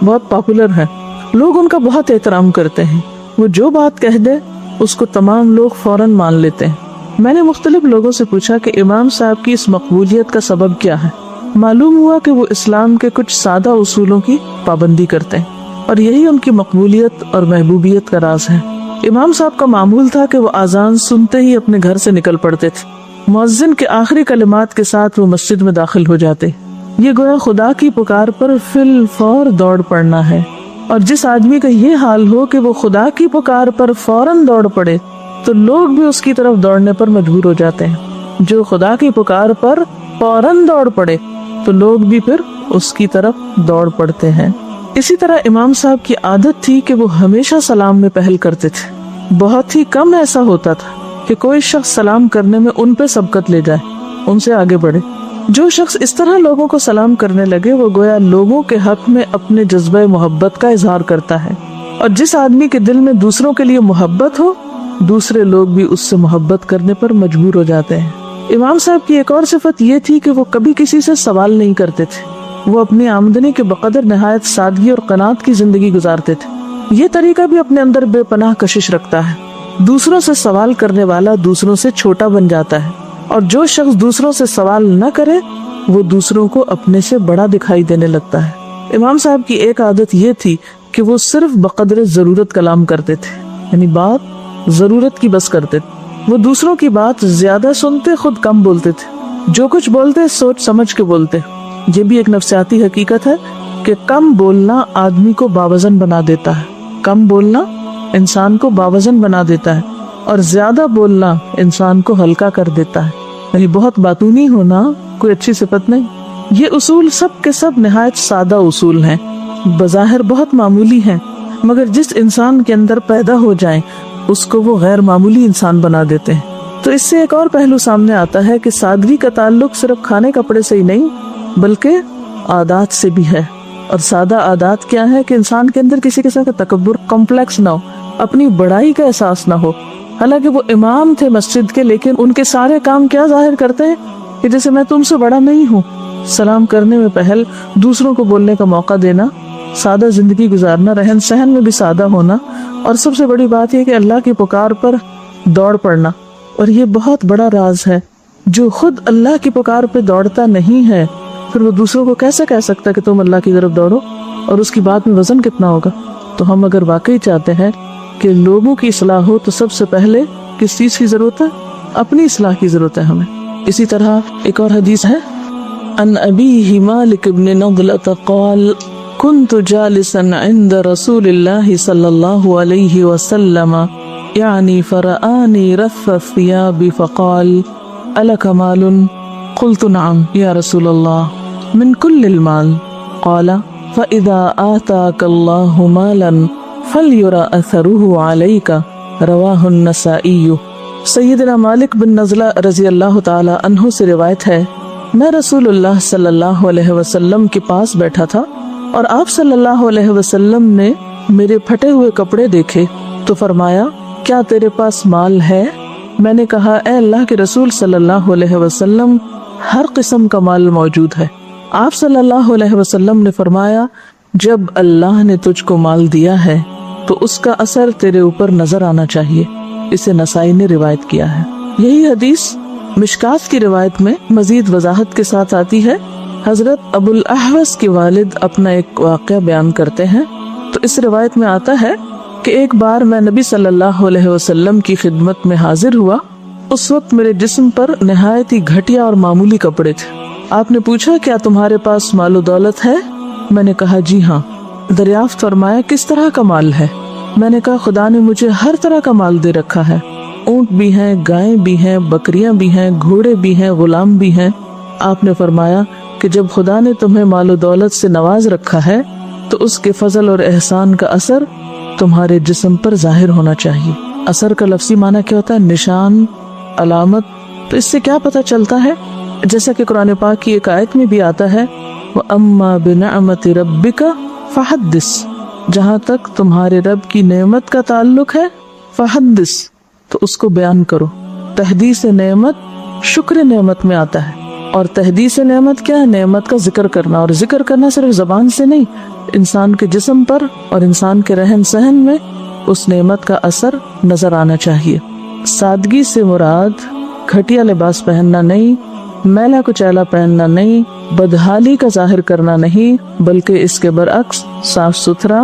بہت پاپولر ہیں، لوگ ان کا بہت احترام کرتے ہیں. وہ جو بات کہہ دے اس کو تمام لوگ فوراً مان لیتے ہیں. میں نے مختلف لوگوں سے پوچھا کہ امام صاحب کی اس مقبولیت کا سبب کیا ہے. معلوم ہوا کہ وہ اسلام کے کچھ سادہ اصولوں کی پابندی کرتے ہیں اور یہی ان کی مقبولیت اور محبوبیت کا راز ہے. امام صاحب کا معمول تھا کہ وہ اذان سنتے ہی اپنے گھر سے نکل پڑتے تھے. مؤذن کے آخری کلمات کے ساتھ وہ مسجد میں داخل ہو جاتے. یہ گویا خدا کی پکار پر فی الفور دوڑ پڑنا ہے، اور جس آدمی کا یہ حال ہو کہ وہ خدا کی پکار پر فوراً دوڑ پڑے تو لوگ بھی اس کی طرف دوڑنے پر مجبور ہو جاتے ہیں. جو خدا کی پکار پر فوراً دوڑ پڑے تو لوگ بھی پھر اس کی طرف دوڑ پڑتے ہیں. اسی طرح امام صاحب کی عادت تھی کہ وہ ہمیشہ سلام میں پہل کرتے تھے. بہت ہی کم ایسا ہوتا تھا کہ کوئی شخص سلام کرنے میں ان پہ سبقت لے جائے، ان سے آگے بڑھے. جو شخص اس طرح لوگوں کو سلام کرنے لگے وہ گویا لوگوں کے حق میں اپنے جذبہ محبت کا اظہار کرتا ہے، اور جس آدمی کے دل میں دوسروں کے لیے محبت ہو دوسرے لوگ بھی اس سے محبت کرنے پر مجبور ہو جاتے ہیں. امام صاحب کی ایک اور صفت یہ تھی کہ وہ کبھی کسی سے سوال نہیں کرتے تھے. وہ اپنی آمدنی کے بقدر نہایت سادگی اور قناعت کی زندگی گزارتے تھے. یہ طریقہ بھی اپنے اندر بے پناہ کشش رکھتا ہے. دوسروں سے سوال کرنے والا دوسروں سے چھوٹا بن جاتا ہے، اور جو شخص دوسروں سے سوال نہ کرے وہ دوسروں کو اپنے سے بڑا دکھائی دینے لگتا ہے. امام صاحب کی ایک عادت یہ تھی کہ وہ صرف بقدر ضرورت کلام کرتے تھے، یعنی بات ضرورت کی بس کرتے تھے. وہ دوسروں کی بات زیادہ سنتے، خود کم بولتے تھے. جو کچھ بولتے سوچ سمجھ کے بولتے. یہ بھی ایک نفسیاتی حقیقت ہے کہ کم بولنا آدمی کو باوزن بنا دیتا ہے. کم بولنا انسان کو باوزن بنا دیتا ہے اور زیادہ بولنا انسان کو ہلکا کر دیتا ہے. یعنی بہت باتونی ہونا کوئی اچھی صفت نہیں. یہ اصول سب کے سب نہایت سادہ اصول ہیں، بظاہر بہت معمولی ہیں، مگر جس انسان کے اندر پیدا ہو جائیں اس کو وہ غیر معمولی انسان بنا دیتے ہیں. تو اس سے ایک اور پہلو سامنے آتا ہے کہ سادگی کا تعلق صرف کھانے کپڑے سے ہی نہیں بلکہ عادات سے بھی ہے. اور سادہ عادات کیا ہے کہ انسان کے اندر کسی قسم کا تکبر، کمپلیکس نہ ہو، اپنی بڑائی کا احساس نہ ہو. حالانکہ وہ امام تھے مسجد کے، لیکن ان کے سارے کام کیا ظاہر کرتے ہیں کہ جیسے میں تم سے بڑا نہیں ہوں. سلام کرنے میں پہل، دوسروں کو بولنے کا موقع دینا، سادہ زندگی گزارنا، رہن سہن میں بھی سادہ ہونا، اور سب سے بڑی بات یہ کہ اللہ کی پکار پر دوڑ پڑنا. اور یہ بہت بڑا راز ہے. جو خود اللہ کی پکار پہ دوڑتا نہیں ہے پھر وہ دوسروں کو کیسے کہہ سکتا کہ تم اللہ کی طرف دوڑو، اور اس کی بات میں وزن کتنا ہوگا. تو ہم اگر واقعی چاہتے ہیں کہ لوگوں کی اصلاح ہو تو سب سے پہلے کس چیز کی ضرورت ہے؟ اپنی اصلاح کی ضرورت ہے ہمیں. اسی طرح ایک اور حدیث ہے، ان ابیہ مالک بن نضلة قال كنت جالسا عند رسول الله صلى الله عليه وسلم يعني فرآني رف الثياب فقال ألك مال؟ قلت نعم يا رسول الله، من كل المال. قال فإذا آتاك الله مالا فليرى أثره عليك. رواہ النسائی. سیدنا مالک بن نضلہ رضی اللہ تعالی عنہ سے روایت ہے میں رسول اللہ صلی اللہ علیہ وسلم کے پاس بیٹھا تھا اور آپ صلی اللہ علیہ وسلم نے میرے پھٹے ہوئے کپڑے دیکھے تو فرمایا کیا تیرے پاس مال ہے؟ میں نے کہا اے اللہ کے رسول صلی اللہ علیہ وسلم ہر قسم کا مال موجود ہے۔ آپ صلی اللہ علیہ وسلم نے فرمایا جب اللہ نے تجھ کو مال دیا ہے تو اس کا اثر تیرے اوپر نظر آنا چاہیے۔ اسے نسائی نے روایت کیا ہے۔ یہی حدیث مشکات کی روایت میں مزید وضاحت کے ساتھ آتی ہے۔ حضرت ابو الاحوص کے والد اپنا ایک واقعہ بیان کرتے ہیں تو اس روایت میں آتا ہے کہ ایک بار میں نبی صلی اللہ علیہ وسلم کی خدمت میں حاضر ہوا۔ اس وقت میرے جسم پر نہایت ہی گھٹیا اور معمولی کپڑے تھے۔ آپ نے پوچھا کیا تمہارے پاس مال و دولت ہے؟ میں نے کہا جی ہاں۔ دریافت فرمایا کس طرح کا مال ہے؟ میں نے کہا خدا نے مجھے ہر طرح کا مال دے رکھا ہے، اونٹ بھی ہیں، گائیں بھی ہیں، بکریاں بھی ہیں، گھوڑے بھی ہیں، غلام بھی ہیں۔ آپ نے فرمایا کہ جب خدا نے تمہیں مال و دولت سے نواز رکھا ہے تو اس کے فضل اور احسان کا اثر تمہارے جسم پر ظاہر ہونا چاہیے۔ اثر کا لفظی معنی کیا ہوتا ہے؟ نشان، علامت۔ تو اس سے کیا پتہ چلتا ہے؟ جیسا کہ قرآن پاک کی ایک آیت میں بھی آتا ہے وَأَمَّا بِنِعْمَةِ رَبِّكَ فَحَدِّثْ، جہاں تک تمہارے رب کی نعمت کا تعلق ہے فحدث، تو اس کو بیان کرو۔ تحدیث نعمت شکر نعمت میں آتا ہے، اور تحدیث نعمت کیا ہے؟ نعمت کا ذکر کرنا، اور ذکر کرنا صرف زبان سے نہیں، انسان کے جسم پر اور انسان کے رہن سہن میں اس نعمت کا اثر نظر آنا چاہیے۔ سادگی سے مراد گھٹیا لباس پہننا نہیں، میلا کچیلا پہننا نہیں، بدحالی کا ظاہر کرنا نہیں، بلکہ اس کے برعکس صاف ستھرا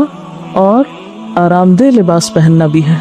اور آرام دہ لباس پہننا بھی ہے۔